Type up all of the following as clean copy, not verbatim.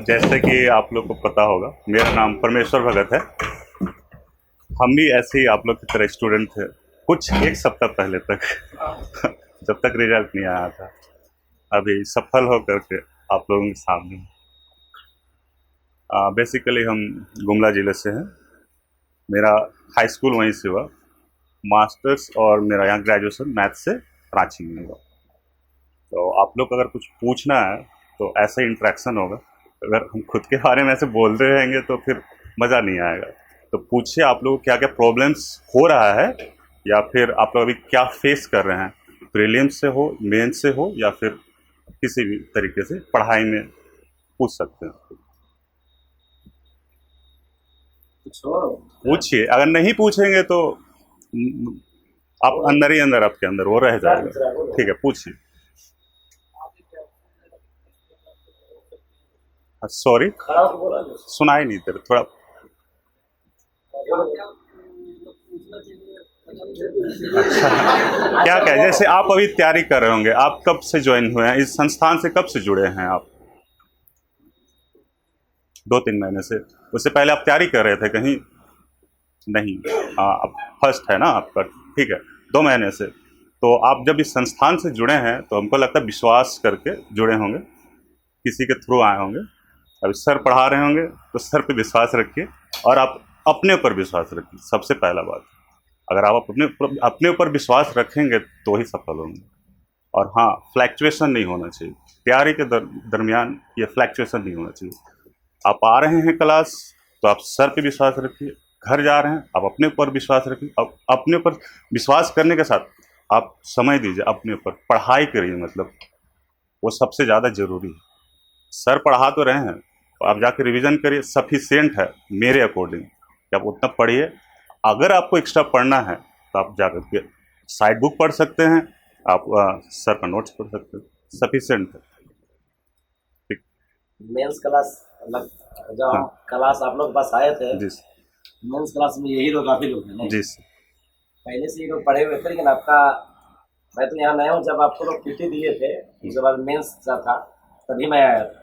जैसे कि आप लोग को पता होगा, मेरा नाम परमेश्वर भगत है। हम भी ऐसे ही आप लोग की तरह स्टूडेंट थे कुछ एक सप्ताह पहले तक जब तक रिजल्ट नहीं आया था। अभी सफल हो करके आप लोगों के सामने। बेसिकली हम गुमला ज़िले से हैं। मेरा हाई स्कूल वहीं से हुआ, मास्टर्स और मेरा यहाँ ग्रेजुएशन मैथ से रांची में हुआ। तो आप लोग अगर कुछ पूछना है तो ऐसे इंटरेक्शन होगा। अगर हम खुद के बारे में ऐसे बोलते रहेंगे तो फिर मज़ा नहीं आएगा। तो पूछिए आप लोग क्या क्या प्रॉब्लम्स हो रहा है, या फिर आप लोग अभी क्या फेस कर रहे हैं, प्रीलिम्स से हो, मेंस से हो, या फिर किसी भी तरीके से पढ़ाई में पूछ सकते हैं। पूछिए, अगर नहीं पूछेंगे तो आप अंदर ही अंदर आपके अंदर वो रह जाएगा। ठीक है, पूछिए। सॉरी, सुनाई नहीं तेरे थोड़ा। अच्छा, क्या क्या जैसे आप अभी तैयारी कर रहे होंगे, आप कब से ज्वाइन हुए हैं इस संस्थान से, कब से जुड़े हैं आप? 2-3 महीने से। उससे पहले आप तैयारी कर रहे थे कहीं? नहीं। अब फर्स्ट है ना आपका, ठीक है। 2 महीने से तो आप जब इस संस्थान से जुड़े हैं तो हमको लगता है विश्वास करके जुड़े होंगे, किसी के थ्रू आए होंगे। अभी सर पढ़ा रहे होंगे तो सर पे विश्वास रखिए, और आप अपने ऊपर विश्वास रखिए। सबसे पहला बात, अगर आप अपने ऊपर विश्वास रखेंगे तो ही सफल होंगे। और हाँ, फ्लैक्चुएशन नहीं होना चाहिए तैयारी के दरमियान। ये फ्लैक्चुएशन नहीं होना चाहिए। आप आ रहे हैं क्लास तो आप सर पे विश्वास रखिए, घर जा रहे हैं आप अपने ऊपर विश्वास रखिए। अब अपने ऊपर विश्वास करने के साथ आप समय दीजिए अपने ऊपर, पढ़ाई करिए, मतलब वो सबसे ज़्यादा ज़रूरी है। सर पढ़ा तो रहे हैं तो आप जाके रिवीजन करिए, सफिशिएंट है मेरे अकॉर्डिंग कि आप उतना पढ़िए। अगर आपको एक्स्ट्रा पढ़ना है तो आप जाकर के साइड बुक पढ़ सकते हैं, आप सर का नोट्स पढ़ सकते हैं, सफिशिएंट है। मेंस क्लास जब हाँ। क्लास आप लोग पास आए थे, जी मेंस क्लास में यही लोग काफी लोग हैं नहीं? जी। पहले से ये लोग पढ़े हुए थे, लेकिन आपका, मैं तो यहाँ नया हूँ। जब आपको लोग पीटी दिए थे उसके बाद मेंस था तभी मैं आया था।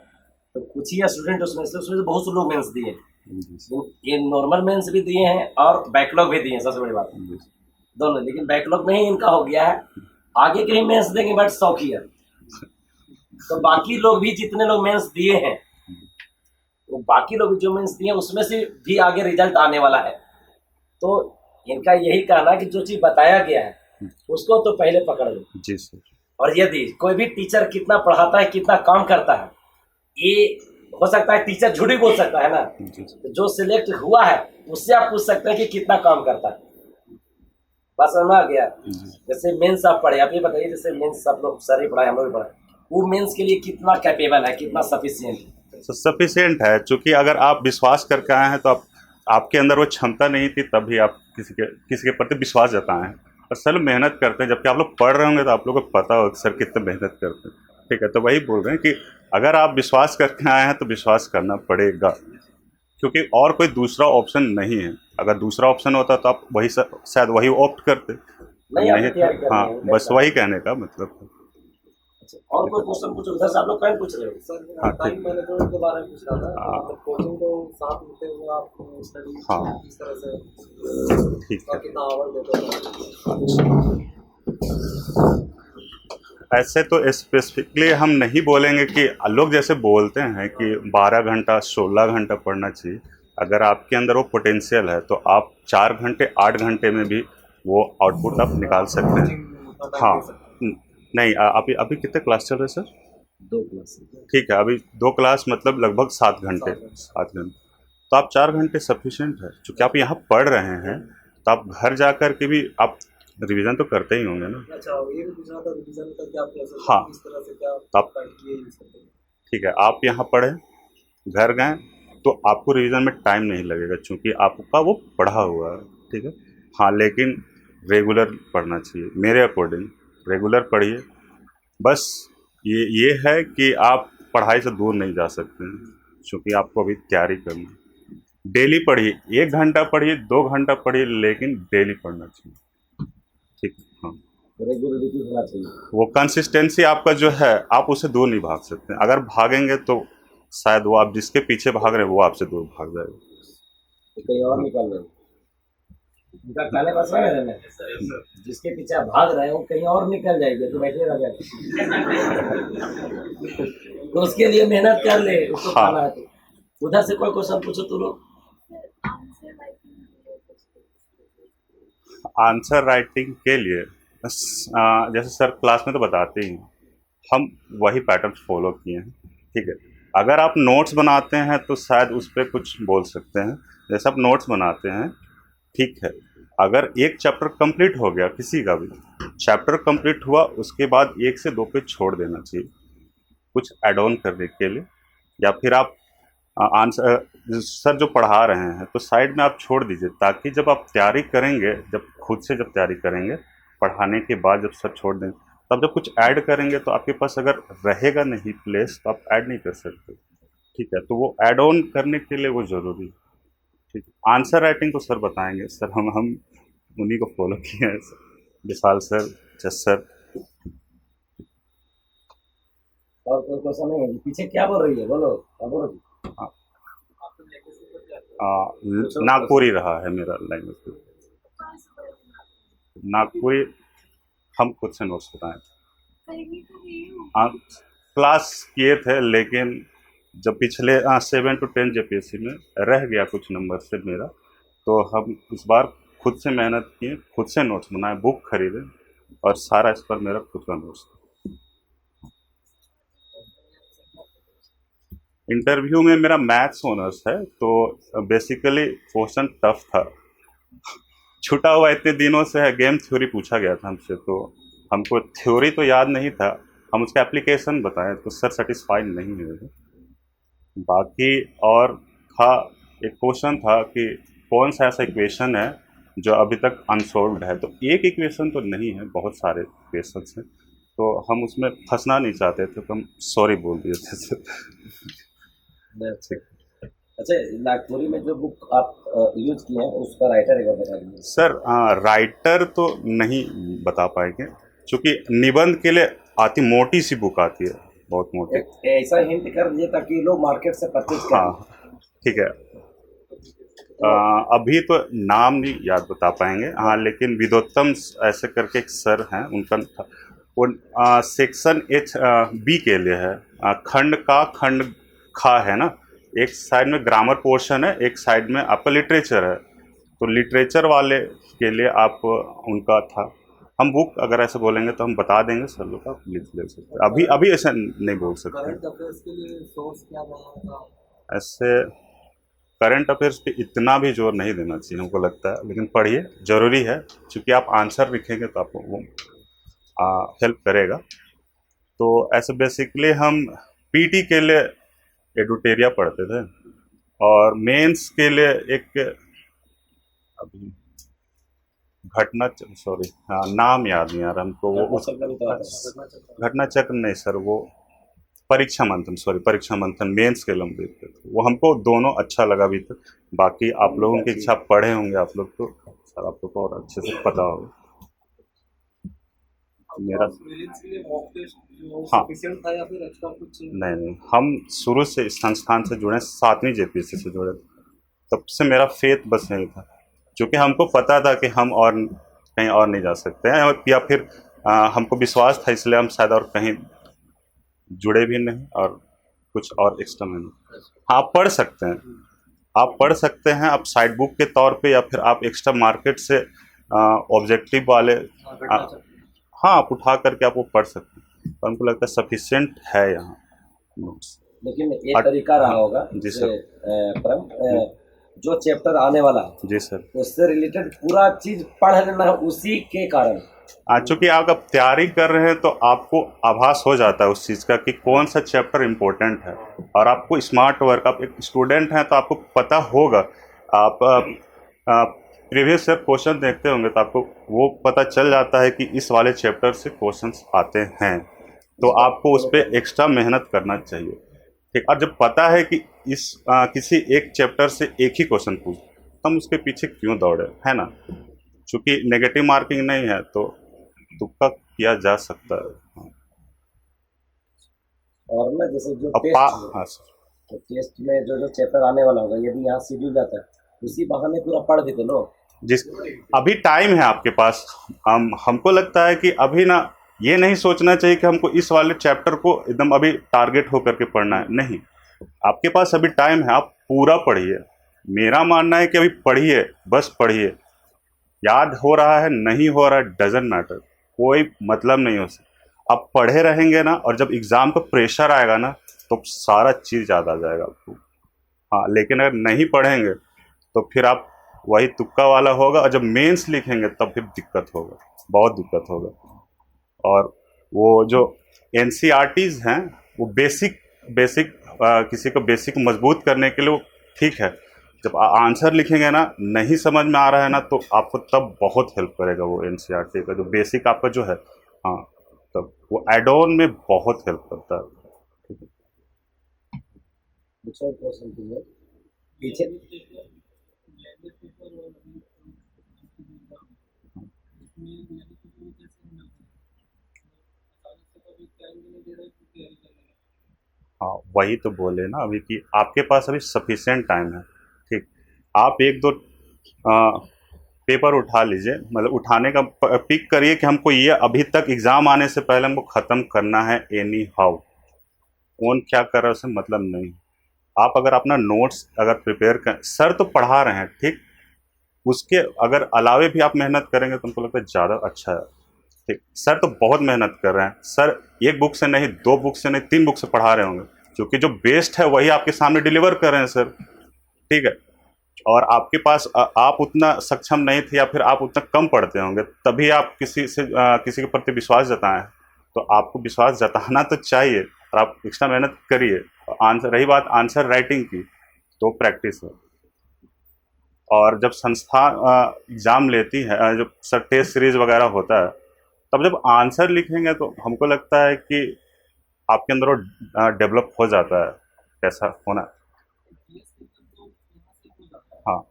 तो कुछ ही स्टूडेंट उसमें से बहुत से लोग मेंस दिए। ये नॉर्मल मेंस भी दिए हैं और बैकलॉग भी दिए हैं, सबसे बड़ी बात दोनों। लेकिन बैकलॉग में ही इनका हो गया है, आगे कहीं मेंस देंगे बट शौकी है। तो बाकी लोग भी जितने लोग मेंस दिए हैं, तो बाकी लोग जो मेंस दिए उसमें से भी आगे रिजल्ट आने वाला है। तो इनका यही कहना है कि जो चीज बताया गया है उसको तो पहले पकड़ लो। जी सर। और यदि कोई भी टीचर कितना पढ़ाता है, कितना काम करता है, ये हो सकता है टीचर झूठ ही बोल सकता है ना। तो जो सिलेक्ट हुआ है उससे आप पूछ सकते हैं कि कितना काम करता है। बस समझ आ गया। जैसे मेंस आप पढ़े, आप ये बताइए, जैसे मेंस आप लोग सर ही पढ़ाए, हम लोग भी पढ़ाए, वो मेंस के लिए कितना कैपेबल है, कितना सफिशिएंट है? सफिशिएंट है, क्योंकि अगर आप विश्वास करके आए हैं तो आपके अंदर वो क्षमता नहीं थी, तभी आप किसी के प्रति विश्वास जताए हैं। और सर मेहनत करते हैं, जबकि आप लोग पढ़ रहे होंगे तो आप लोगों को पता होगा सर कितने मेहनत करते हैं। ठीक है, तो वही बोल रहे हैं कि अगर आप विश्वास करके आए हैं तो विश्वास करना पड़ेगा, क्योंकि और कोई दूसरा ऑप्शन नहीं है। अगर दूसरा ऑप्शन होता तो आप वही शायद वही ऑप्ट करते। नहीं, हाँ, बस वही कहने का मतलब है। और कोई क्वेश्चन पूछो, उधर से आप लोग कहीं पूछ रहे हो? सर, हाँ, टाइम मैनेजमेंट के बारे में पूछ रहा था। हाँ। मतलब कोचिंग तो साथ होते हुए आप स्टडी हाँ। किस तरह से, ठीक है। कितना आवर देते हो? ऐसे तो स्पेसिफिकली हम नहीं बोलेंगे कि लोग जैसे बोलते हैं कि 12 घंटा 16 घंटा पढ़ना चाहिए। अगर आपके अंदर वो पोटेंशियल है तो आप 4 घंटे 8 घंटे में भी वो आउटपुट आप निकाल सकते हैं। हाँ, नहीं, अभी कितने क्लास चल रहे हैं सर? 2 क्लास। ठीक है, अभी 2 क्लास मतलब लगभग 7 घंटे। 7 घंटे तो आप 4 घंटे सफिशिएंट है। चूँकि आप यहाँ पढ़ रहे हैं तो आप घर जा कर के भी आप रिवीजन तो करते ही होंगे ना। अच्छा, ये भी पूछना था रिवीजन का क्या प्रोसेस है? हाँ, किस तरह से क्या आप ठीक है, आप यहाँ पढ़े, घर गए तो आपको रिवीजन में टाइम नहीं लगेगा, क्योंकि आपका वो पढ़ा हुआ है। ठीक है, हाँ, लेकिन रेगुलर पढ़ना चाहिए मेरे अकॉर्डिंग। रेगुलर पढ़िए, बस ये है कि आप पढ़ाई से दूर नहीं जा सकते हैं, क्योंकि आपको अभी तैयारी करनी है। डेली पढ़िए, 1 घंटा पढ़िए, 2 घंटा पढ़िए, लेकिन डेली पढ़ना चाहिए। ठीक, हाँ, रेगुलरिटी होना चाहिए। वो कंसिस्टेंसी आपका जो है, आप उससे दूर नहीं भाग सकते। अगर भागेंगे तो शायद वो आप जिसके पीछे भाग रहे हैं वो आपसे दूर भाग जाएगा। तो कहीं और निकल रहे हो। उनका कहने का समझ है ना, जिसके पीछे आप भाग रहे हो कहीं और निकल जाएगी तो बैठे रह जाए। तो उसके लिए मेहनत कर ले, उसको हाँ। खाना है तो। उधर से कोई क्वेश्चन पूछो तो लोग। आंसर राइटिंग के लिए जैसे सर क्लास में तो बताते ही हैं, हम वही पैटर्न फॉलो किए हैं, ठीक है। अगर आप नोट्स बनाते हैं तो शायद उस पर कुछ बोल सकते हैं। जैसे आप नोट्स बनाते हैं, ठीक है, अगर एक चैप्टर कंप्लीट हो गया, किसी का भी चैप्टर कंप्लीट हुआ, उसके बाद 1 से 2 पेज छोड़ देना चाहिए कुछ ऐड ऑन करने के लिए, या फिर आप आंसर सर जो पढ़ा रहे हैं तो साइड में आप छोड़ दीजिए, ताकि जब आप तैयारी करेंगे, जब खुद से जब तैयारी करेंगे पढ़ाने के बाद, जब सर छोड़ दें, तब जब कुछ ऐड करेंगे तो आपके पास अगर रहेगा नहीं प्लेस तो आप ऐड नहीं कर सकते, ठीक है। तो वो ऐड ऑन करने के लिए वो ज़रूरी है, ठीक है। आंसर राइटिंग तो सर बताएंगे, सर हम उन्हीं को फॉलो किए हैं, विशाल सर, जस सर। और कोई क्वेश्चन नहीं है? पीछे क्या बोल रही है, बोलो क्या बोल रही है? नागपुरी रहा है मेरा लैंग्वेज, नागपुरी हम खुद से नोट्स बताएं। क्लास किए थे, लेकिन जब पिछले 7 to 10 जेपीएससी में रह गया कुछ नंबर से मेरा, तो हम इस बार खुद से मेहनत किए, खुद से नोट्स बनाए, बुक खरीदे, और सारा इस पर मेरा खुद का नोट्स। इंटरव्यू में मेरा मैथ्स ऑनर्स है, तो बेसिकली क्वेश्चन टफ था, छुटा हुआ इतने दिनों से है। गेम थ्योरी पूछा गया था हमसे, तो हमको थ्योरी तो याद नहीं था, हम उसका एप्लीकेशन बताएं तो सर सेटिस्फाइड नहीं हुए। बाकी और था, एक क्वेश्चन था कि कौन सा ऐसा इक्वेशन है जो अभी तक अनसॉल्व्ड है, तो एक इक्वेशन तो नहीं है, बहुत सारे इक्वेशंस हैं, तो हम उसमें फंसना नहीं चाहते थे, तो हम सॉरी बोल दिए थे सर। अच्छा, नागपुरी में जो बुक आप यूज किए हैं उसका राइटर एक बार बता दीजिए। सर राइटर तो नहीं बता पाएंगे, क्योंकि निबंध के लिए आती मोटी सी बुक आती है, बहुत मोटी। ऐसा हिंट कर दीजिए ताकि लोग मार्केट से परचेज करें। हाँ ठीक है, अभी तो नाम नहीं याद बता पाएंगे, हाँ, लेकिन विदोत्तम ऐसे करके एक सर हैं, उनका वो सेक्शन एच बी के लिए है, खंड का खंड खा है ना, एक साइड में ग्रामर पोर्शन है, एक साइड में आपका लिटरेचर है, तो लिटरेचर वाले के लिए आप उनका था। हम बुक अगर ऐसे बोलेंगे तो हम बता देंगे सर लोग, आप लिख ले सकते, अभी ऐसा नहीं बोल सकते। करंट अफेयर्स के लिए सोर्स क्या रहेगा? ऐसे करंट अफेयर्स पे इतना भी जोर नहीं देना चाहिए हमको लगता है, लेकिन पढ़िए, ज़रूरी है, क्योंकि आप आंसर लिखेंगे तो आपको वो हेल्प करेगा। तो ऐसे बेसिकली हम पीटी के लिए एडुटेरिया पढ़ते थे, और मेंस के लिए एक अभी घटना, सॉरी हाँ नाम याद नहीं आ रहा हमको, वो घटना चक्र नहीं सर, वो परीक्षा मंथन, सॉरी परीक्षा मंथन मेंस के लंबे थे, वो हमको दोनों अच्छा लगा भी था। बाकी आप लोगों की इच्छा, पढ़े होंगे आप लोग तो सर आप लोग को और अच्छे से पता होगा। मेरा हाँ था या फिर एक्स्ट्रा कुछ? नहीं, हम शुरू से इस संस्थान से जुड़े, 7वीं जेपीएससी से जुड़े, तब से मेरा फेथ बस नहीं था, क्योंकि हमको पता था कि हम और कहीं और नहीं जा सकते हैं, या फिर हमको विश्वास था, इसलिए हम शायद और कहीं जुड़े भी नहीं और कुछ और एक्स्ट्रा में नहीं। हाँ आप पढ़ सकते हैं, आप पढ़ सकते हैं, आप साइड बुक के तौर पे, या फिर आप एक्स्ट्रा मार्केट से ऑब्जेक्टिव वाले हाँ आप उठा करके आप वो पढ़ सकते हैं, तो हमको लगता है सफिशिएंट है यहाँ नोट्स। लेकिन एक तरीका रहा होगा जी सर, परम, जो चैप्टर आने वाला है जी सर, उससे रिलेटेड पूरा चीज पढ़ लेना उसी के कारण। चूँकि आप अब तैयारी कर रहे हैं तो आपको आभास हो जाता है उस चीज़ का कि कौन सा चैप्टर इम्पोर्टेंट है, और आपको स्मार्ट वर्क, आप एक स्टूडेंट हैं तो आपको पता होगा, आप प्रीवियस ईयर क्वेश्चन देखते होंगे तो आपको वो पता चल जाता है कि इस वाले चैप्टर से क्वेश्चंस आते हैं, तो आपको उस पर एक्स्ट्रा मेहनत करना चाहिए, ठीक। और जब पता है कि इस किसी एक चैप्टर से एक ही क्वेश्चन पूछ, हम उसके पीछे क्यों दौड़े, है ना, क्योंकि नेगेटिव मार्किंग नहीं है तो तुक्का किया जा सकता है। और ना जैसे जो हाँ सर, तो टेस्ट में जो जो चैप्टर आने वाला होगा यदि यहाँ शेड्यूल जाता है उसी बहाने पूरा पढ़ देते लोग। जिस अभी टाइम है आपके पास, हमको लगता है कि अभी ना ये नहीं सोचना चाहिए कि हमको इस वाले चैप्टर को एकदम अभी टारगेट होकर के पढ़ना है, नहीं। आपके पास अभी टाइम है, आप पूरा पढ़िए। मेरा मानना है कि अभी पढ़िए, बस पढ़िए। याद हो रहा है नहीं हो रहा है डजेंट मैटर, कोई मतलब नहीं हो सकता। आप पढ़े रहेंगे ना, और जब एग्ज़ाम का प्रेशर आएगा ना तो सारा चीज़ याद आ जाएगा आपको। हाँ, लेकिन अगर नहीं पढ़ेंगे तो फिर आप वही तुक्का वाला होगा, और जब मेंस लिखेंगे तब फिर दिक्कत होगा, बहुत दिक्कत होगा। और वो जो एनसीईआरटीज़ हैं वो बेसिक बेसिक किसी को बेसिक मजबूत करने के लिए वो ठीक है। जब आंसर लिखेंगे ना, नहीं समझ में आ रहा है ना, तो आपको तब बहुत हेल्प करेगा वो एनसीईआरटी का जो बेसिक आपका जो है। हाँ, तब वो एड ऑन में बहुत हेल्प करता है। दूसरा क्वेश्चन पूछिए पीछे। हाँ, वही तो बोले ना अभी कि आपके पास अभी सफिशिएंट टाइम है, ठीक। आप एक दो पेपर उठा लीजिए, मतलब उठाने का पिक करिए कि हमको ये अभी तक एग्ज़ाम आने से पहले हमको ख़त्म करना है एनी हाउ। कौन क्या कर रहा है उससे मतलब नहीं। आप अगर अपना नोट्स अगर प्रिपेयर कर, सर तो पढ़ा रहे हैं ठीक, उसके अगर अलावे भी आप मेहनत करेंगे तो हमको लगता है ज़्यादा अच्छा है, ठीक। सर तो बहुत मेहनत कर रहे हैं, सर एक बुक से नहीं, दो बुक से नहीं, तीन बुक से पढ़ा रहे होंगे, क्योंकि जो बेस्ट है वही आपके सामने डिलीवर कर रहे हैं सर, ठीक है। और आपके पास आप उतना सक्षम नहीं थे, या फिर आप उतना कम पढ़ते होंगे, तभी आप किसी के प्रति विश्वास जताएं। तो आपको विश्वास जताना तो चाहिए, और आप एक्स्ट्रा मेहनत करिए। आंसर, रही बात आंसर राइटिंग की, तो प्रैक्टिस है। और जब संस्था एग्ज़ाम लेती है, जब सर टेस्ट सीरीज वगैरह होता है, तब जब आंसर लिखेंगे तो हमको लगता है कि आपके अंदर वो डेवलप हो जाता है कैसा होना। हाँ,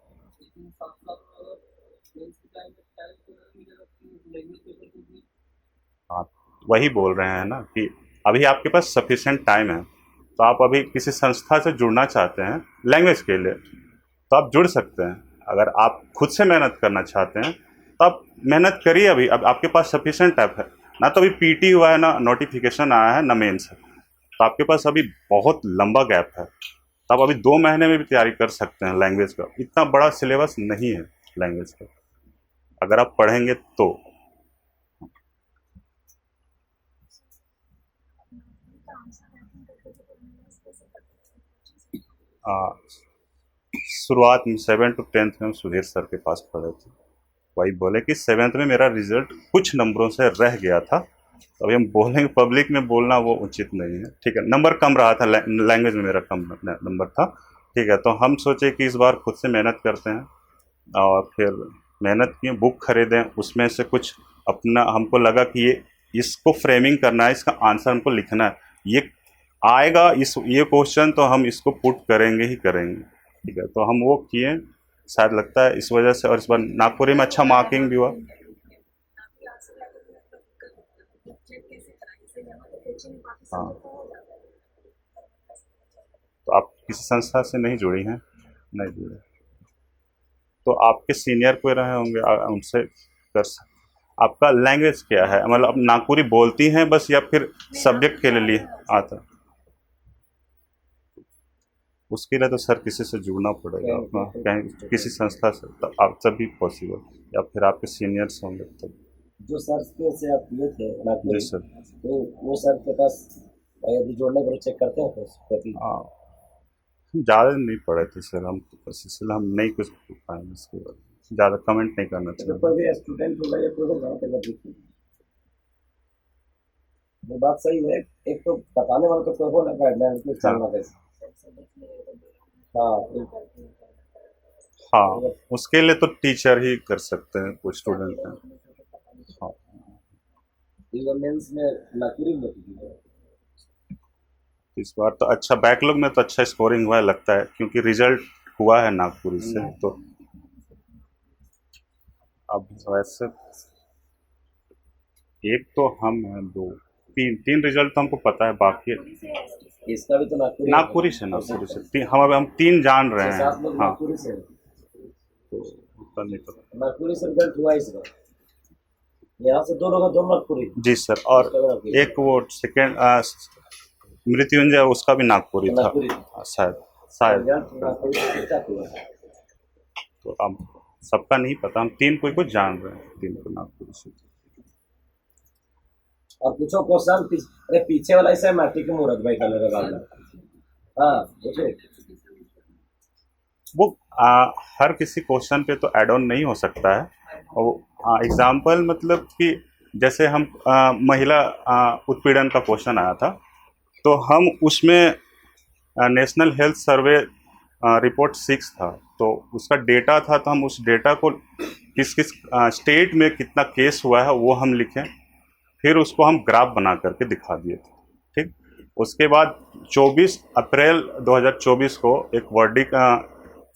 हाँ, वही बोल रहे हैं ना कि अभी आपके पास सफिशिएंट टाइम है, तो आप अभी किसी संस्था से जुड़ना चाहते हैं लैंग्वेज के लिए, तो आप जुड़ सकते हैं। अगर आप खुद से मेहनत करना चाहते हैं तो आप मेहनत करिए। अभी अब आपके पास सफिशिएंट टाइम है ना, तो अभी पीटी हुआ है ना, नोटिफिकेशन आया है ना, मेंस है, तो आपके पास अभी बहुत लंबा गैप है। तो आप अभी 2 महीने में भी तैयारी कर सकते हैं लैंग्वेज का। इतना बड़ा सिलेबस नहीं है लैंग्वेज का, अगर आप पढ़ेंगे तो। आ, शुरुआत में 7 to 10 में हम सुधीर सर के पास पढ़े थे। वही बोले कि 7th में मेरा रिजल्ट कुछ नंबरों से रह गया था, तो अभी हम बोलेंगे, पब्लिक में बोलना वो उचित नहीं है, ठीक है। नंबर कम रहा था, लैंग्वेज में मेरा कम नंबर था, ठीक है। तो हम सोचे कि इस बार खुद से मेहनत करते हैं, और फिर मेहनत किए, बुक खरीदें, उसमें से कुछ अपना हमको लगा कि इसको फ्रेमिंग करना है, इसका आंसर हमको लिखना है, ये आएगा, ये क्वेश्चन तो हम इसको पुट करेंगे ही करेंगे, ठीक है। तो हम वो किए, शायद लगता है इस वजह से, और इस बार नागपुरी में अच्छा मार्किंग भी हुआ। हाँ, तो आप किसी संस्था से नहीं जुड़ी हैं? नहीं जुड़े, तो आपके सीनियर कोई रहे होंगे, उनसे कर सकते। आपका लैंग्वेज क्या है, मतलब आप नागपुरी बोलती हैं बस, या फिर सब्जेक्ट के लिए आता है? उसके लिए तो सर किसी से जुड़ना पड़ेगा अपना, कहीं किसी संस्था से, तो आप तभी पॉसिबल, या फिर आपके सीनियर्स होंगे तब। जो सर से आप किए थे नागपुरी, जी सर। तो वो सर के पास यदि जोड़ने पर चेक करते हैं तो कभी। हाँ, ज़्यादा नहीं पढ़े थे सर हम, बस इसलिए हम नहीं कुछ पाएंगे, इसके बाद ज़्यादा कमेंट नहीं करना तो चाहिए। कोई भी स्टूडेंट होगा या कोई होगा तो देखिए, वो बात सही है। एक तो बताने वाला तो कोई हो ना, गाइडलाइन के चलना कैसे। हाँ, हाँ, उसके लिए तो टीचर ही कर सकते हैं, कुछ स्टूडेंट हैं। हाँ, मेंस में नागपुरी में होती है। इस बार तो अच्छा, बैकलॉग में तो अच्छा स्कोरिंग हुआ है लगता है, क्योंकि रिजल्ट हुआ है नागपुरी से। तो अब वैसे एक तो हम हैं, दो तीन रिजल्ट तो हमको पता है, बाकी इसका भी तो नागपुरी नागपुरी से हम तीन जान रहे हैं। 7 लोग हाँ, नागपुरी से हैं। तो उतना नहीं पता। नागपुरी से रिजल्ट हुआ इस बार, यहाँ से 2 लोग हैं, 2 नागपुरी। जी सर, और एक वो सेकेंड मृत्युंजय, उसका भी नागपुरी था नागपुरी। शायद शायद। रिजल्ट नागपुरी से ठीक-ठाक हुआ। तो अब सबका नहीं पता, हम तीन कोई को जान रहे हैं, तीन को नागपुरी से। और पूछो क्वेश्चन, अरे पीछे वाला ऐसा माटी के मुहूर्त भाई कलर का वाला। हाँ पूछो। वो हर किसी क्वेश्चन पे तो एड ऑन नहीं हो सकता है। और एग्जाम्पल मतलब कि जैसे हम महिला उत्पीड़न का क्वेश्चन आया था, तो हम उसमें नेशनल हेल्थ सर्वे रिपोर्ट 6 था, तो उसका डेटा था, तो हम उस डेटा को किस किस स्टेट में कितना केस हुआ है वो हम लिखें, फिर उसको हम ग्राफ बना करके दिखा दिए थे। ठीक, उसके बाद 24 अप्रैल 2024 को एक वर्डिक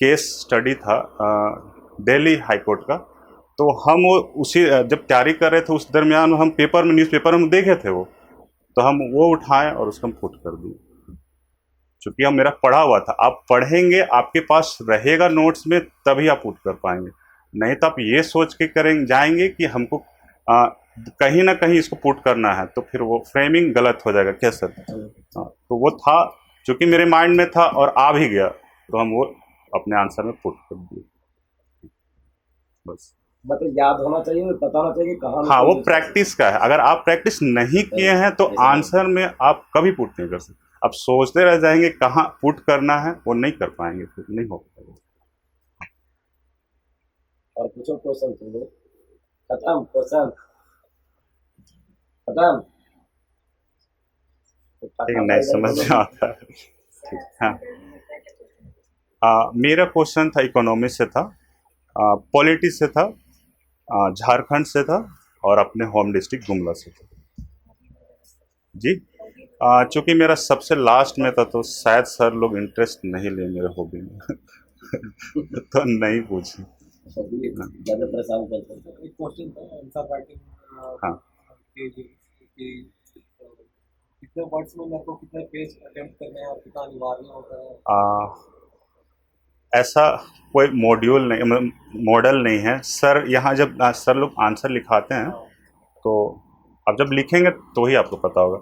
केस स्टडी था दिल्ली हाई कोर्ट का, तो हम वो उसी जब तैयारी कर रहे थे उस दरमियान हम पेपर में, न्यूज़पेपर में देखे थे वो, तो हम वो उठाएं और उसको हम पुट कर दिए, चूँकि हम मेरा पढ़ा हुआ था। आप पढ़ेंगे, आपके पास रहेगा नोट्स में, तभी आप पुट कर पाएंगे, नहीं तो आप ये सोच के करेंगे जाएंगे कि हमको कहीं ना कहीं इसको पुट करना है, तो फिर वो फ्रेमिंग गलत हो जाएगा। क्या सर? हाँ, तो वो था, चूँकि मेरे माइंड में था और आ भी गया, तो हम वो अपने आंसर में पुट कर दिए बस। मतलब याद होना चाहिए, पता होना चाहिए कहाँ। हाँ, वो प्रैक्टिस का है। अगर आप प्रैक्टिस नहीं किए हैं तो आंसर में आप कभी पुट नहीं कर सकते। आप सोचते रह जाएंगे कहाँ पुट करना है, वो नहीं कर पाएंगे, फिर नहीं हो पाएगा। और पूछो क्वेश्चन, तुम लोग खत्म, क्वेश्चन खत्म। ठीक, नहीं समझ में आता है। ठीक, हाँ। मेरा क्वेश्चन था इकोनॉमी से था, पॉलिटी से था, झारखंड से था, और अपने होम डिस्ट्रिक्ट गुमला से था जी। चूँकि मेरा सबसे लास्ट में था, तो शायद सर लोग इंटरेस्ट नहीं ले मेरे हॉबी में तो नहीं पूछे। ज़्यादा परेशान करते हैं। एक क्वेश्चन था आंसर राइटिंग हाँ, के लिए कि कितने वर्ड्स में मेरे को कितने पेज अटेम्प्ट करने हैं और कितना अनिवार्य होता है। ऐसा कोई मॉडल नहीं है सर। यहाँ जब सर लोग आंसर लिखाते हैं, तो अब जब लिखेंगे तो ही आपको पता होगा,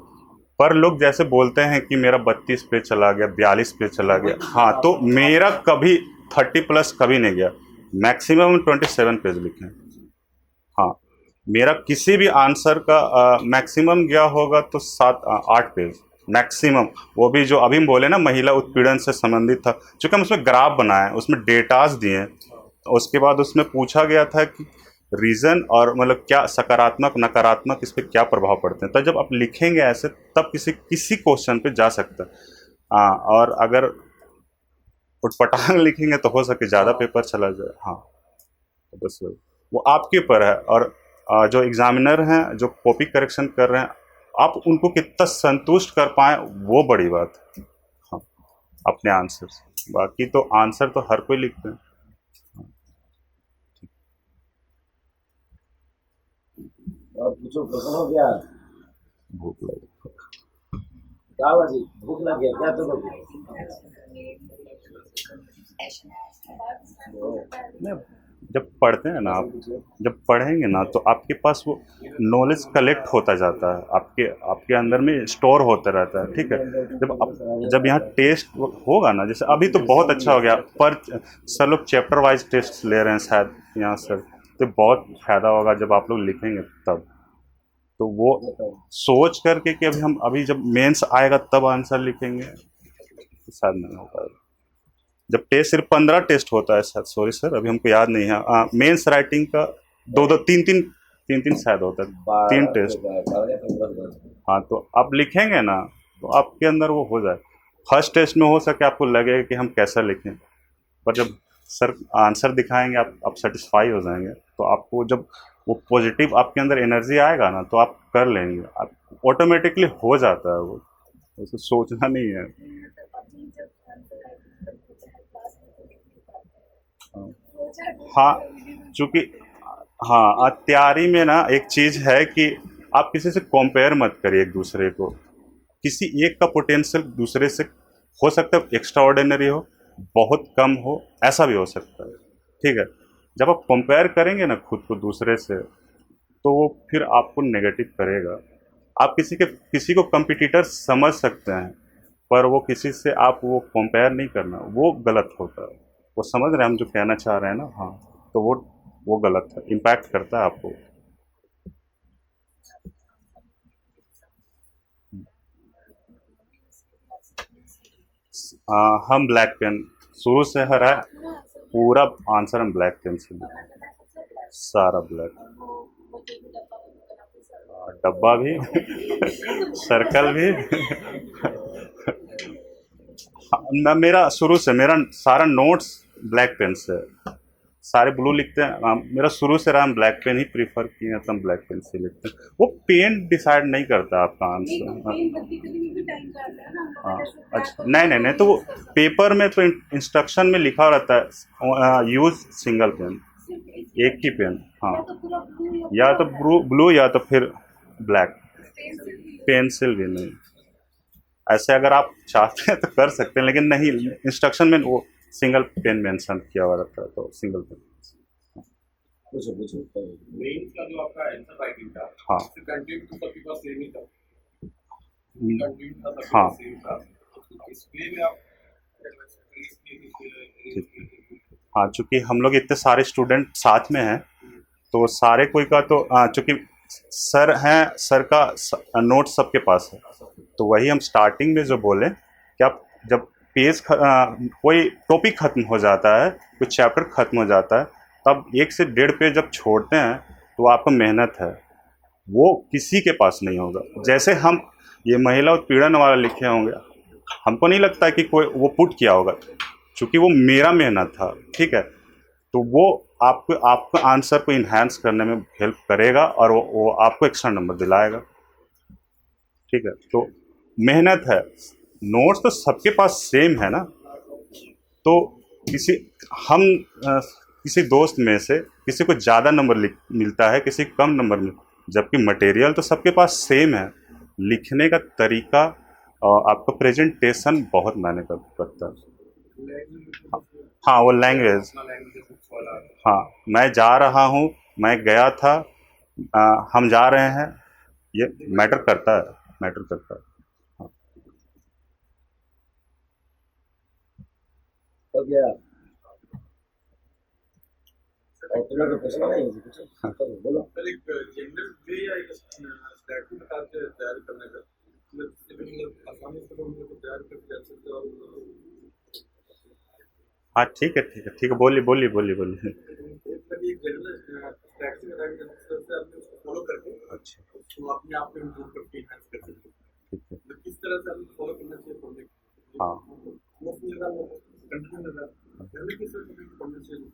पर लोग जैसे बोलते हैं कि मेरा 32 पेज चला गया, 42 पेज चला गया, हाँ, तो मेरा कभी 30+ कभी नहीं गया, मैक्सिमम 27 पेज लिखे। हाँ, मेरा किसी भी आंसर का मैक्सिमम गया होगा तो 7-8 पेज मैक्सिमम। वो भी जो अभी हम बोले ना महिला उत्पीड़न से संबंधित था, चूँकि हम उसमें ग्राफ बनाए, उसमें डेटाज दिए, उसके बाद उसमें पूछा गया था कि रीज़न और मतलब क्या सकारात्मक नकारात्मक इस पर क्या प्रभाव पड़ते हैं। तो जब आप लिखेंगे ऐसे, तब किसी क्वेश्चन पे जा सकता है। और अगर उटपटांग लिखेंगे तो हो सके ज़्यादा पेपर चला जाए। हाँ, तो बस वो आपके ऊपर है। और जो एग्जामिनर हैं, जो कॉपी करेक्शन कर रहे हैं, आप उनको कितना संतुष्ट कर पाएँ, वो बड़ी बात है। हाँ, अपने आंसर से। बाकी तो आंसर तो हर कोई लिखते हैं। और पूछो, क्वेश्चन हो गया? भूख लगी। क्या हुआ जी, भूख लग गया क्या? तो जब पढ़ते हैं ना आप, जब पढ़ेंगे ना, तो आपके पास वो नॉलेज कलेक्ट होता जाता है, आपके अंदर में स्टोर होता रहता है। ठीक है, जब यहाँ टेस्ट होगा ना, जैसे अभी तो बहुत अच्छा हो गया, पर सर लोग चैप्टर वाइज टेस्ट ले रहे हैं शायद यहाँ सर, तो बहुत फ़ायदा होगा जब आप लोग लिखेंगे तब। तो वो सोच करके कि अभी जब मेंस आएगा तब आंसर लिखेंगे, तो शायद नहीं हो पाएगा। जब टेस्ट सिर्फ 15 टेस्ट होता है शायद, सॉरी सर अभी हमको याद नहीं है, मेंस राइटिंग का 2-3 शायद होता है, 3 टेस्ट। हाँ, तो आप लिखेंगे ना तो आपके अंदर वो हो जाए। फर्स्ट टेस्ट में हो सके आपको लगेगा कि हम कैसा लिखें, पर जब सर आंसर दिखाएंगे आप सेटिस्फाई हो जाएंगे। तो आपको जब वो पॉजिटिव आपके अंदर एनर्जी आएगा ना, तो आप कर लेंगे, आप ऑटोमेटिकली हो जाता है वो, उसे सोचना नहीं है। हाँ, चूँकि हाँ, तैयारी में ना एक चीज़ है कि आप किसी से कंपेयर मत करिए एक दूसरे को। किसी एक का पोटेंशियल दूसरे से हो सकता है एक्स्ट्रा ऑर्डिनरी हो, बहुत कम हो, ऐसा भी हो सकता है, ठीक है। जब आप कंपेयर करेंगे ना खुद को दूसरे से, तो वो फिर आपको नेगेटिव करेगा। आप किसी को कंपटीटर समझ सकते हैं, पर वो किसी से आप वो कंपेयर नहीं करना, वो गलत होता है। वो समझ रहे हैं हम जो कहना चाह रहे हैं ना, हाँ, तो वो गलत है, इम्पैक्ट करता है आपको। हम ब्लैक पेन शुरू से है रहा है, पूरा आंसर हम ब्लैक पेन से लिखे, सारा ब्लैक। डब्बा भी सर्कल भी मेरा शुरू से मेरा सारा नोट्स ब्लैक पेन से, सारे ब्लू लिखते हैं। मेरा शुरू से रहा, हम ब्लैक पेन ही प्रीफर किए, तो हम ब्लैक पेन से लिखते हैं। वो पेन डिसाइड नहीं करता आपका आंसर। हाँ, अच्छा, नहीं, तो वो पेपर में तो इंस्ट्रक्शन में लिखा रहता है यूज सिंगल पेन, एक ही पेन। हाँ, या तो ब्लू या तो फिर ब्लैक। पेंसिल भी नहीं। ऐसे अगर आप चाहते हैं तो कर सकते हैं, लेकिन नहीं, इंस्ट्रक्शन में वो सिंगल पेन मेंशन किया हुआ रहता है, तो सिंगल पेन। मेन का जो आपका आंसर राइटिंग था, हाँ, कंटेंट तो सबके पास सेम ही था, कंटेंट था सबके हाँ, पास सेम था, इसलिए में आप हाँ, चूँकि हम लोग इतने सारे स्टूडेंट साथ में हैं, तो सारे कोई का तो चूँकि सर हैं, सर का नोट सबके पास है, तो वही हम स्टार्टिंग में जो बोले कि आप जब कोई टॉपिक ख़त्म हो जाता है, कोई चैप्टर ख़त्म हो जाता है, तब 1 से 1.5 पेज जब छोड़ते हैं, तो आपका मेहनत है वो किसी के पास नहीं होगा। जैसे हम ये महिला उत्पीड़न वाला लिखे होंगे, हमको नहीं लगता कि कोई वो पुट किया होगा, चूँकि वो मेरा मेहनत था, ठीक है, तो वो आपको आंसर को इन्हांस करने में हेल्प करेगा, और वो आपको एक्स्ट्रा नंबर दिलाएगा, ठीक है। तो मेहनत है, नोट्स तो सबके पास सेम है ना, तो किसी दोस्त में से किसी को ज़्यादा नंबर मिलता है, किसी को कम नंबर जबकि मटेरियल तो सबके पास सेम है। लिखने का तरीका और आपका प्रेजेंटेशन बहुत मायने करता है। हाँ, वो लैंग्वेज। हाँ, मैं जा रहा हूँ, मैं गया था, हम जा रहे हैं, ये मैटर करता है। हाँ। हो गया। और तुम लोग को पूछना नहीं है कुछ? हाँ, तो बोलो। सर, एक जनरल वे या एक स्ट्रैटेजी बता के तैयारी करने का, मतलब आसानी से हम लोग तैयार करके जा सकते हैं। और हाँ, ठीक है, बोलिए। एक जनरल स्ट्रैटेजी बताएंगे जिससे आप उसको फॉलो करके, अच्छा, तो अपने आप में इम्प्रूव करके एनहांस कर सकते हैं। ठीक है, तो किस तरह से आपको फॉलो करना चाहिए पढ़ने? हाँ, मोस्टली कंटिन्यू रहना, पहले किस तरह से पढ़ना चाहिए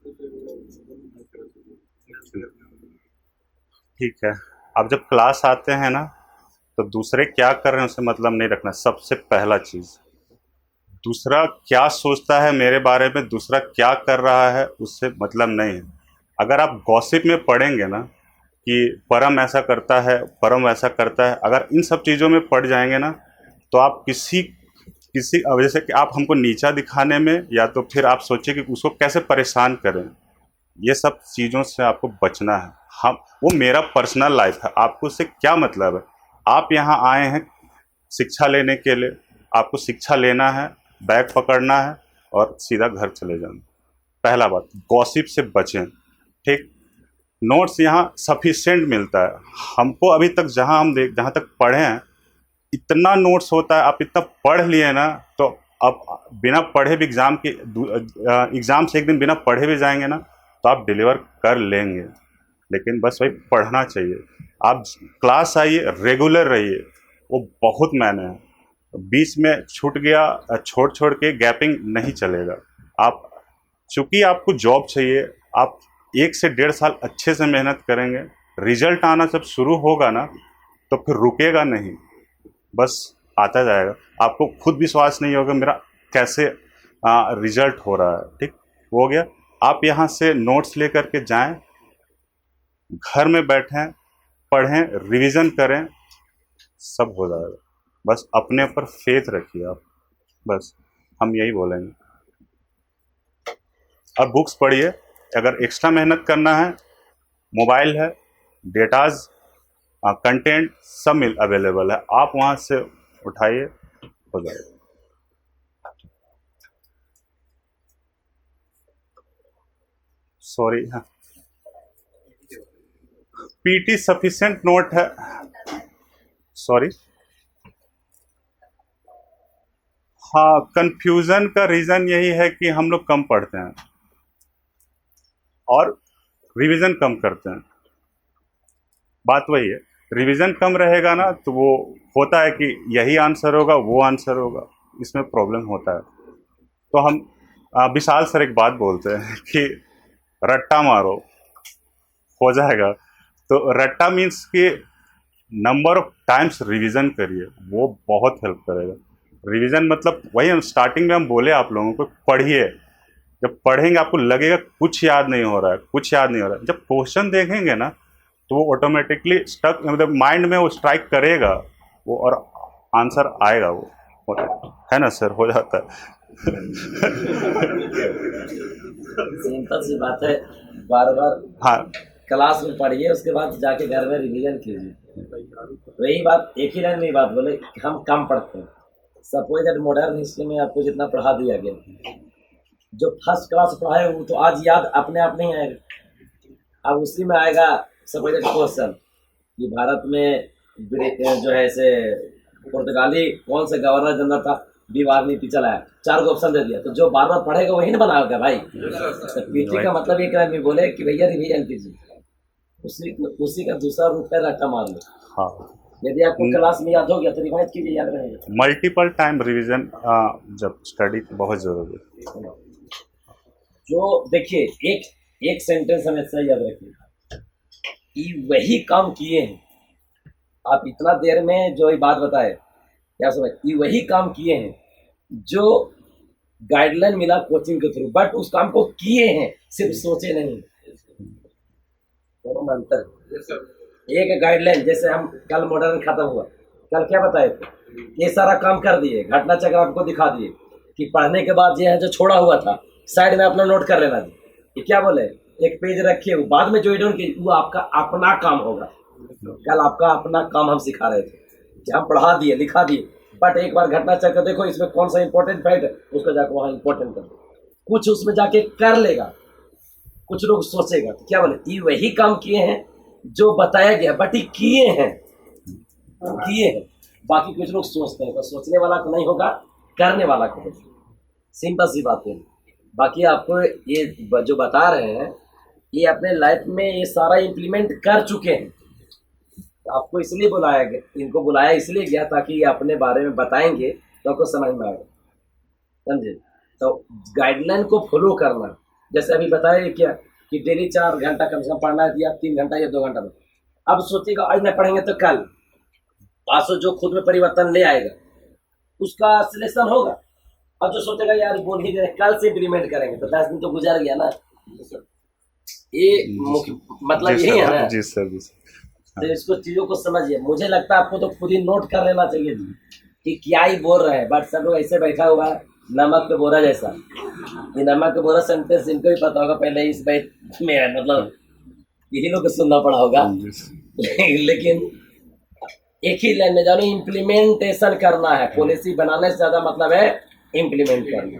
ठीक है। अब जब क्लास आते हैं ना, तो दूसरे क्या कर रहे हैं उससे मतलब नहीं रखना, सबसे पहला चीज़। दूसरा क्या सोचता है मेरे बारे में, दूसरा क्या कर रहा है, उससे मतलब नहीं है। अगर आप गॉसिप में पढ़ेंगे ना कि परम ऐसा करता है, परम वैसा करता है, अगर इन सब चीज़ों में पड़ जाएंगे ना, तो आप किसी वजह से कि आप हमको नीचा दिखाने में, या तो फिर आप सोचिए कि उसको कैसे परेशान करें, ये सब चीज़ों से आपको बचना है। वो मेरा पर्सनल लाइफ है, आपको उससे क्या मतलब है? आप यहाँ आए हैं शिक्षा लेने के लिए, आपको शिक्षा लेना है, बैग पकड़ना है और सीधा घर चले जाना। पहला बात, गॉसिप से बचें, ठीक। नोट्स यहाँ सफिशिएंट मिलता है हमको, अभी तक जहाँ तक पढ़े हैं, इतना नोट्स होता है। आप इतना पढ़ लिए ना, तो अब बिना पढ़े भी एग्ज़ाम से एक दिन बिना पढ़े भी जाएंगे ना, तो आप डिलीवर कर लेंगे। लेकिन बस वही पढ़ना चाहिए। आप क्लास आइए, रेगुलर रहिए, वो बहुत मायने है। बीच में छूट गया, छोड़ के गैपिंग नहीं चलेगा। आप चूँकि आपको जॉब चाहिए, आप 1 से 1.5 साल अच्छे से मेहनत करेंगे, रिजल्ट आना जब शुरू होगा ना, तो फिर रुकेगा नहीं, बस आता जाएगा। आपको खुद विश्वास नहीं होगा मेरा कैसे रिजल्ट हो रहा है, ठीक। हो गया। आप यहाँ से नोट्स लेकर के जाएं, घर में बैठें, पढ़ें, रिवीजन करें, सब हो जाएगा। बस अपने ऊपर फेथ रखिए आप, बस हम यही बोलेंगे। और बुक्स पढ़िए, अगर एक्स्ट्रा मेहनत करना है, मोबाइल है, डेटाज, कंटेंट सब मिल अवेलेबल है, आप वहाँ से उठाइए, हो जाएगा। सॉरी, हाँ, पीटी सफिशिएंट नोट है, सॉरी, हाँ, कंफ्यूजन का रीज़न यही है कि हम लोग कम पढ़ते हैं और रिवीजन कम करते हैं। बात वही है, रिवीजन कम रहेगा ना तो वो होता है कि यही आंसर होगा, वो आंसर होगा, इसमें प्रॉब्लम होता है। तो हम विशाल सर एक बात बोलते हैं कि रट्टा मारो, हो जाएगा। तो रट्टा मीन्स कि नंबर ऑफ टाइम्स रिवीजन करिए, वो बहुत हेल्प करेगा। रिवीजन मतलब वही हम स्टार्टिंग में हम बोले आप लोगों को, पढ़िए। जब पढ़ेंगे आपको लगेगा कुछ याद नहीं हो रहा है, कुछ याद नहीं हो रहा है। जब क्वेश्चन देखेंगे ना तो वो ऑटोमेटिकली स्टक, मतलब माइंड में वो स्ट्राइक करेगा वो, और आंसर आएगा वो, है ना सर, हो जाता है। सिंपल सी बात है, बार बार हाँ, क्लास में पढ़िए, उसके बाद जाके घर में रिवीजन कीजिए। वही बात, एक ही लाइन में बात बोले कि हम कम पढ़ते हैं। सपोज दैट मॉडर्न हिस्ट्री में आपको जितना पढ़ा दिया गया, जो फर्स्ट क्लास पढ़ाए वो तो आज याद अपने आप नहीं आएगा। अब उसी में आएगा सपोज दैट क्वेश्चन कि भारत में जो है ऐसे पुर्तगाली कौन से गवर्नर जनरल था, विवाद नीति चलाया, 4 ऑप्शन दे दिया, तो जो बार बार पढ़ेगा वही ना बनाएगा भाई। तो पीटी का मतलब एक लाइन में बोले कि भैया रिवीजन कीजिए, उसी का दूसरा रूप है रट्टा मार लो। हाँ, यदि आपको क्लास में याद हो गया तो रिवाइज कीजिए, याद रहेगा। मल्टीपल टाइम रिवीजन जब स्टडी बहुत जरूरी है। जो देखिए, एक सेंटेंस हमेशा याद रखिए कि वही काम किए हैं आप इतना देर में, जो ये बात बताए क्या समझ, ये वही काम किए हैं जो गाइडलाइन मिला कोचिंग के थ्रू, बट उस काम को किए हैं, सिर्फ सोचे नहीं। दोनों में अंतर है। एक गाइडलाइन, जैसे हम कल मॉडर्न खत्म हुआ, कल क्या बताए थे, ये सारा काम कर दिए, घटना चक्र आपको दिखा दिए कि पढ़ने के बाद ये है जो छोड़ा हुआ था साइड में अपना नोट कर लेना जी। ये क्या बोले, एक पेज रखिए, वो बाद में जो एड ऑन किए वो आपका अपना काम होगा। कल आपका अपना काम हम सिखा रहे थे कि हम पढ़ा दिए, लिखा दिए, बट एक बार घटना चक्र देखो, इसमें कौन सा इंपॉर्टेंट फैक्ट है, उसको जाकर वहाँ इंपॉर्टेंट कर दो। कुछ उसमें जाके कर लेगा, कुछ लोग सोचेगा। तो क्या बोले, ये वही काम किए हैं जो बताया गया, बट ये किए हैं। बाकी कुछ लोग सोचते हैं, तो सोचने वाला को नहीं होगा, करने वाला को होगा। सिंपल सी बात है। बाकी आपको ये जो बता रहे हैं, ये अपने लाइफ में ये सारा इम्प्लीमेंट कर चुके हैं। तो आपको इसलिए बुलाया गया, इनको बुलाया इसलिए गया ताकि ये अपने बारे में बताएंगे तो आपको समझ में आएगा, समझे। तो गाइडलाइन को फॉलो करना, जैसे अभी बताया क्या कि डेली 4 घंटा कम से कम पढ़ना है, या 3 घंटा या 2 घंटा में। अब सोचिएगा आज नहीं पढ़ेंगे तो कल, आज जो खुद में परिवर्तन ले आएगा उसका सिलेक्शन होगा। अब जो सोचेगा यार बोल ही दे, कल से इम्प्लीमेंट करेंगे, तो 10 दिन तो गुजर गया ना। ये मतलब यही है ना। जी सर, जी सर। तो इसको चीजों को समझिए। मुझे लगता है आपको तो खुद ही नोट कर लेना चाहिए जी कि क्या ही बोल रहे हैं, बट सब लोग ऐसे बैठा हुआ है नमक पे बोरा जैसा। ये नमक पे बोरा सेंटेंस इनको ही पता होगा, पहले इस बैठ में है, मतलब यही लोग को सुनना पड़ा होगा। लेकिन एक ही लाइन में जानो, इम्प्लीमेंटेशन करना है। पॉलिसी बनाने से ज्यादा मतलब है इम्प्लीमेंट करना।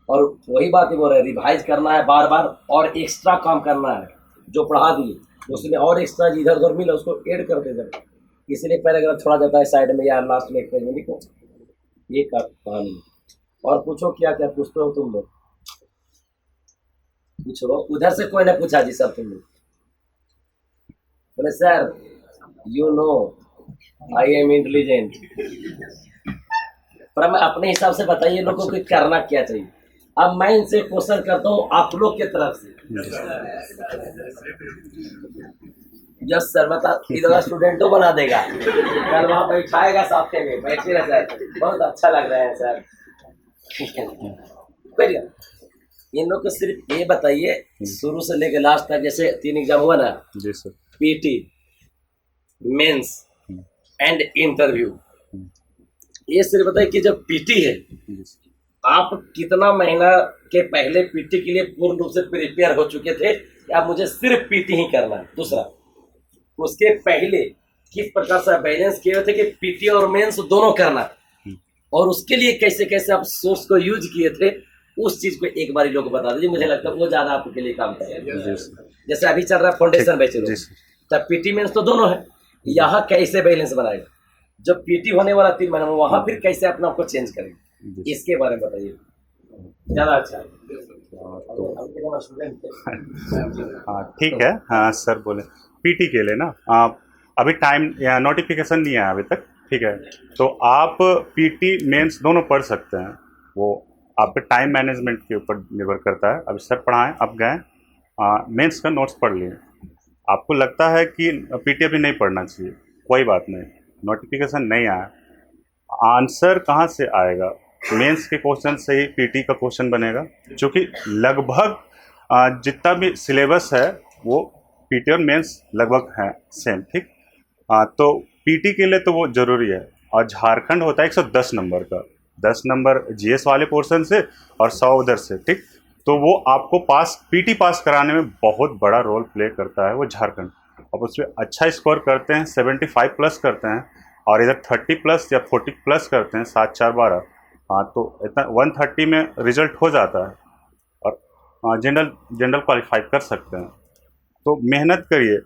और वही बात ही बोल रहे, रिवाइज करना है बार बार, और एक्स्ट्रा काम करना है। जो पढ़ा दिए उसमें और एक्स्ट्रा इधर उधर मिला उसको ऐड करते जाए। इसलिए पैराग्राफ छोड़ा जाता है साइड में, या लास्ट में एक पेज में लिखो। ये कहानी। और पूछो क्या क्या पूछते हो तुम लोग, पूछो। उधर से कोई ने पूछा जी सर, तुम लोग बोले sir you know I am intelligent. पर मैं अपने हिसाब से बताइए लोगों को करना क्या चाहिए। अब मैं इनसे क्वेश्चन करता हूँ आप लोग की तरफ से। यस सर, बता इधर स्टूडेंटों बना देगा, कल वहाँ बैठाएगा साथ में, बैठिए ना सर, बहुत अच्छा लग रहा है सर। इन लोग को सिर्फ ये बताइए शुरू से लेकर लास्ट तक, जैसे 3 एग्जाम हुआ ना जी sir, PT, mains and interview. ये सिर्फ बताइए कि जब पीटी है, आप कितना महीना के पहले पीटी के लिए पूर्ण रूप से प्रिपेयर हो चुके थे कि आप मुझे सिर्फ पीटी ही करना है? दूसरा, उसके पहले किस प्रकार से बैलेंस किए हुए थे कि पीटी और मेंस दोनों करना, और उसके लिए कैसे कैसे आप सोर्स को यूज किए थे, उस चीज को एक बार लोग बता दीजिए। मुझे लगता है वो ज्यादा आपके लिए काम करेगा। जैसे अभी चल रहा है फाउंडेशन बैचलर, तब पीटी मेंस तो दोनों है, यहाँ कैसे बैलेंस बनाएगा? जब पीटी होने वाला 3 महीना में, वहां फिर कैसे अपने आप को चेंज करेंगे, इसके बारे में बताइए। ज्यादा अच्छा है। हाँ ठीक है। हाँ सर बोले पीटी के लिए ना अभी टाइम या नोटिफिकेशन नहीं आया अभी तक, ठीक है। तो आप पीटी मेंस दोनों पढ़ सकते हैं, वो आपके टाइम मैनेजमेंट के ऊपर निर्भर करता है। अभी सर पढ़ाएं, आप गए मेंस का नोट्स पढ़ लिए, आपको लगता है कि पीटी अभी नहीं पढ़ना चाहिए, कोई बात नहीं, नोटिफिकेशन नहीं आया, आंसर कहाँ से आएगा? मेंस के क्वेश्चन से ही पीटी का क्वेश्चन बनेगा, क्योंकि लगभग जितना भी सिलेबस है वो पीटी और मेंस लगभग हैं सेम, ठीक। तो पीटी के लिए तो वो ज़रूरी है। और झारखंड होता है 110 नंबर का, 10 नंबर जीएस वाले पोर्शन से और 100 उधर से, ठीक। तो वो आपको पीटी पास कराने में बहुत बड़ा रोल प्ले करता है वो झारखंड। अब उसमें अच्छा स्कोर करते हैं, 75 प्लस करते हैं, और इधर 30 प्लस या 40 प्लस करते हैं, 7 4 12, हाँ तो इतना 130 में रिजल्ट हो जाता है, और जनरल क्वालिफाई कर सकते हैं। तो मेहनत करिए।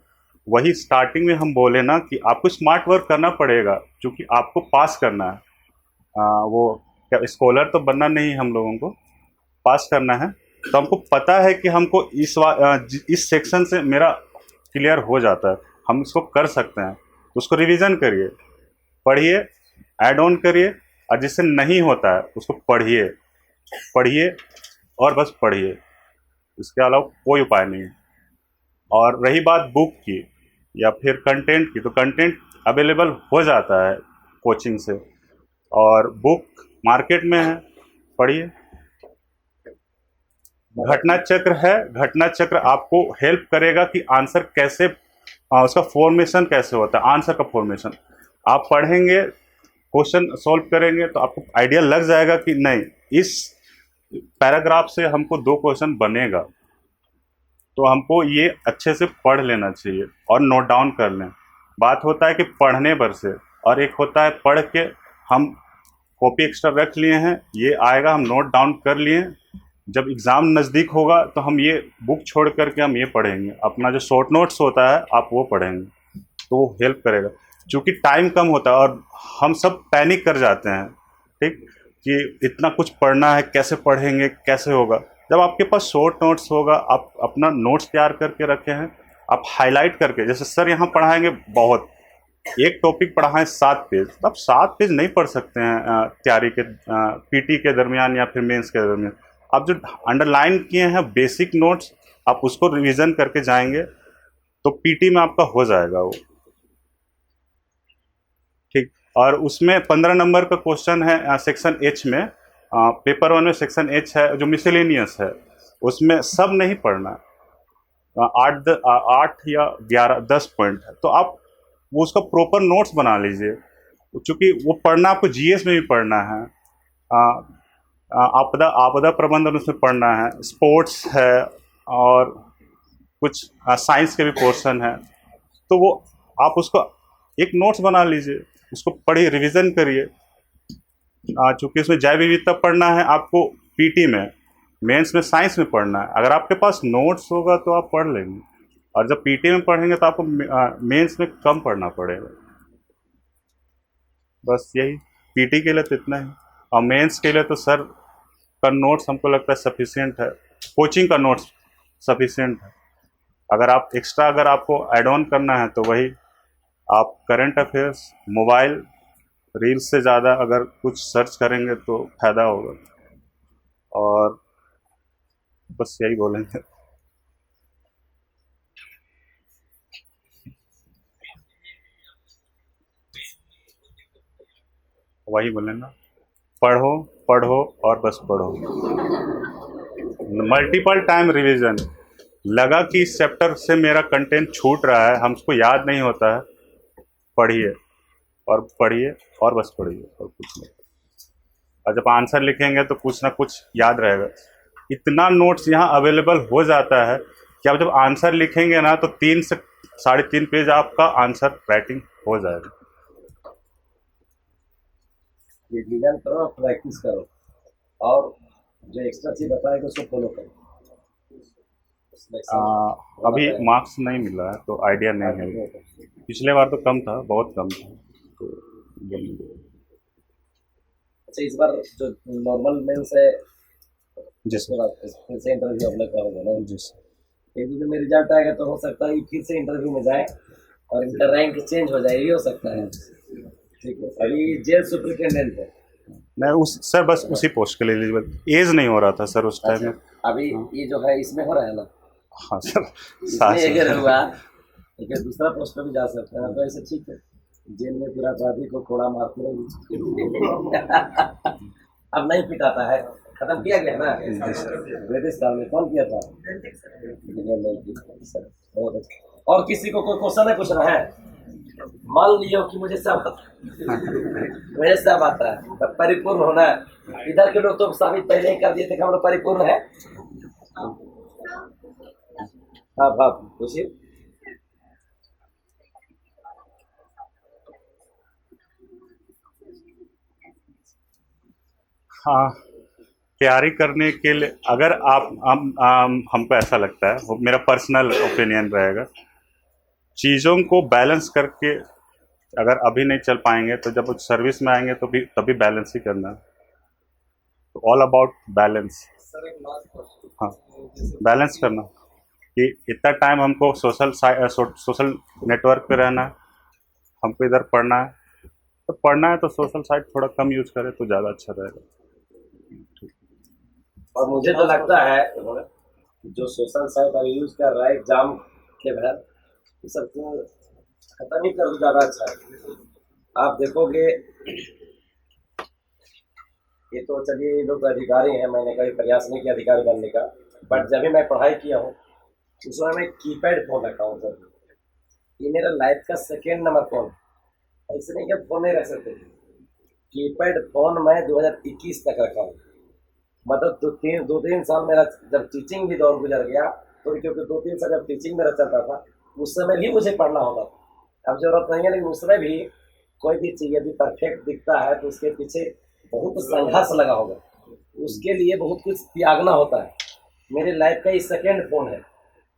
वही स्टार्टिंग में हम बोले ना कि आपको स्मार्ट वर्क करना पड़ेगा, क्योंकि आपको पास करना है। वो क्या स्कॉलर तो बनना नहीं, हम लोगों को पास करना है। तो हमको पता है कि हमको इस सेक्शन से मेरा क्लियर हो जाता है, हम इसको कर सकते हैं। उसको रिवीजन करिए, पढ़िए, ऐड ऑन करिए, और जिससे नहीं होता है उसको पढ़िए और बस पढ़िए, इसके अलावा कोई उपाय नहीं है। और रही बात बुक की या फिर कंटेंट की, तो कंटेंट अवेलेबल हो जाता है कोचिंग से, और बुक मार्केट में है, पढ़िए। घटना चक्र है, घटना चक्र आपको हेल्प करेगा कि आंसर कैसे, उसका फॉर्मेशन कैसे होता है, आंसर का फॉर्मेशन आप पढ़ेंगे, क्वेश्चन सॉल्व करेंगे तो आपको आइडिया लग जाएगा कि नहीं, इस पैराग्राफ से हमको 2 क्वेश्चन बनेगा, तो हमको ये अच्छे से पढ़ लेना चाहिए और नोट डाउन कर लें। बात होता है कि पढ़ने भर से, और एक होता है पढ़ के हम कॉपी एक्स्ट्रा रख लिए हैं, ये आएगा हम नोट डाउन कर लिए, जब एग्ज़ाम नज़दीक होगा तो हम ये बुक छोड़ करके हम ये पढ़ेंगे, अपना जो शॉर्ट नोट्स होता है आप वो पढ़ेंगे, तो वो हेल्प करेगा। क्योंकि टाइम कम होता है और हम सब पैनिक कर जाते हैं, ठीक, कि इतना कुछ पढ़ना है, कैसे पढ़ेंगे, कैसे होगा। जब आपके पास शॉर्ट नोट्स होगा, आप अपना नोट्स तैयार करके रखे हैं, आप हाईलाइट करके, जैसे सर यहाँ पढ़ाएंगे बहुत, एक टॉपिक पढ़ाएं 7 पेज, तो आप 7 पेज नहीं पढ़ सकते हैं तैयारी के पीटी के दरमियान या फिर मेंस के दरमियान। आप जो अंडरलाइन किए हैं बेसिक नोट्स, आप उसको रिवीजन करके जाएंगे तो पीटी में आपका हो जाएगा वो, ठीक। और उसमें 15 नंबर का क्वेश्चन है सेक्शन एच में, पेपर 1 में सेक्शन एच है जो मिसलेनियस है, उसमें सब नहीं पढ़ना, 8 या 11 10 पॉइंट है, तो आप वो उसका प्रॉपर नोट्स बना लीजिए, क्योंकि वो पढ़ना आपको जीएस में भी पढ़ना है, आपदा प्रबंधन उसमें पढ़ना है, स्पोर्ट्स है, और कुछ साइंस के भी पोर्शन है, तो वो आप उसको एक नोट्स बना लीजिए, उसको पढ़िए, रिवीजन करिए। चूँकि उसमें जैव विविधता पढ़ना है आपको पीटी में, मेंस में साइंस में पढ़ना है, अगर आपके पास नोट्स होगा तो आप पढ़ लेंगे, और जब पीटी में पढ़ेंगे तो आपको मेंस में कम पढ़ना पड़ेगा। बस यही पीटी के लिए तो इतना ही, और मेंस के लिए तो सर का नोट्स हमको लगता है सफिशिएंट है, कोचिंग का नोट्स सफिशिएंट है। अगर आप एक्स्ट्रा अगर आपको ऐड ऑन करना है तो वही आप करंट अफेयर्स, मोबाइल, रील्स से ज़्यादा अगर कुछ सर्च करेंगे तो फ़ायदा होगा, और बस यही बोलेंगे। वही बोले ना, पढ़ो पढ़ो और बस पढ़ो, मल्टीपल टाइम रिवीजन। लगा कि इस चैप्टर से मेरा कंटेंट छूट रहा है, हमको याद नहीं होता है, पढ़िए और बस पढ़िए और कुछ नहीं। और जब आंसर लिखेंगे तो कुछ ना कुछ याद रहेगा। इतना नोट्स यहाँ अवेलेबल हो जाता है कि आप जब आंसर लिखेंगे ना तो 3 से 3.5 पेज आपका आंसर राइटिंग हो जाएगा। रिवीजन करो, प्रैक्टिस करो, और जो एक्स्ट्रा चीज बताएगा उसको फॉलो करो। अभी मार्क्स नहीं मिला है तो आइडिया नहीं है। पिछले बार तो कम था, बहुत कम था, तो अच्छा, इस बार जो नॉर्मल मेंस है जिस फिर से इंटरव्यू अप्लाई करोगे ना? जिस इंटरव्यू में रिजल्ट आएगा तो हो सकता है फिर से इंटरव्यू में जाए और इनका रैंक चेंज हो जाए, ये हो सकता है। ठीक है, अभी जेल सुपरिटेंडेंट है। मैं उस सर बस उसी पोस्ट के लिए एलिजिबल, एज नहीं हो रहा था सर उस टाइम में। अभी ये जो है इसमें हो रहा है ना? हाँ सर, इसमें अगर हुआ तो दूसरा पोस्ट में भी जा सकते हैं, तो ऐसे ठीक है। जेल में पूरा अपराधी को कोड़ा मारते रहे अब नहीं पिटाता है, खत्म किया गया ना। ब्रिटिश काल में कौन किया था? बहुत अच्छा। और किसी को कोई क्वेश्चन है पूछना है? मान लियो कि मुझे सब मुझे सब आता है, तब परिपूर्ण होना है। इधर के लोग तो साबित पहले ही कर दिए थे कि हम लोग परिपूर्ण है। आप पूछिए। हाँ, तैयारी करने के लिए अगर आप हमको ऐसा लगता है, वो मेरा पर्सनल ओपिनियन रहेगा, चीज़ों को बैलेंस करके अगर अभी नहीं चल पाएंगे तो जब सर्विस में आएंगे तो भी तभी बैलेंस ही करना है। तो ऑल अबाउट बैलेंस। हाँ, बैलेंस करना कि इतना टाइम हमको सोशल नेटवर्क पे रहना है, हमको इधर पढ़ना है, तो पढ़ना है तो सोशल साइट थोड़ा कम यूज करें तो ज़्यादा अच्छा रहेगा। और मुझे तो लगता है जो सोशल साइट अभी यूज कर रहा है एग्जाम के बाद, ये सब को खत्म ही कर दो, ज़्यादा अच्छा है। आप देखोगे, ये तो चलिए लोग अधिकारी हैं, मैंने कभी प्रयास नहीं किया अधिकारी बनने का, बट जब भी मैं पढ़ाई किया हूँ उस समय मैं कीपैड फोन रखा हूँ सर। ये मेरा लाइफ का सेकेंड नंबर फोन, ऐसे नहीं कि फोन नहीं रख सकते। कीपैड फोन मैं 2021 तक रखा हूँ, मतलब 2-3 साल मेरा जब टीचिंग भी दौर गुजर गया, तो क्योंकि 2-3 साल जब टीचिंग मेरा चलता था उस समय भी मुझे पढ़ना होता था। अब जरूरत नहीं है, लेकिन उस समय भी कोई भी चीज़ यदि परफेक्ट दिखता है तो उसके पीछे बहुत संघर्ष लगा होगा, उसके लिए बहुत कुछ त्यागना होता है। मेरे लाइफ का ये सेकेंड फोन है,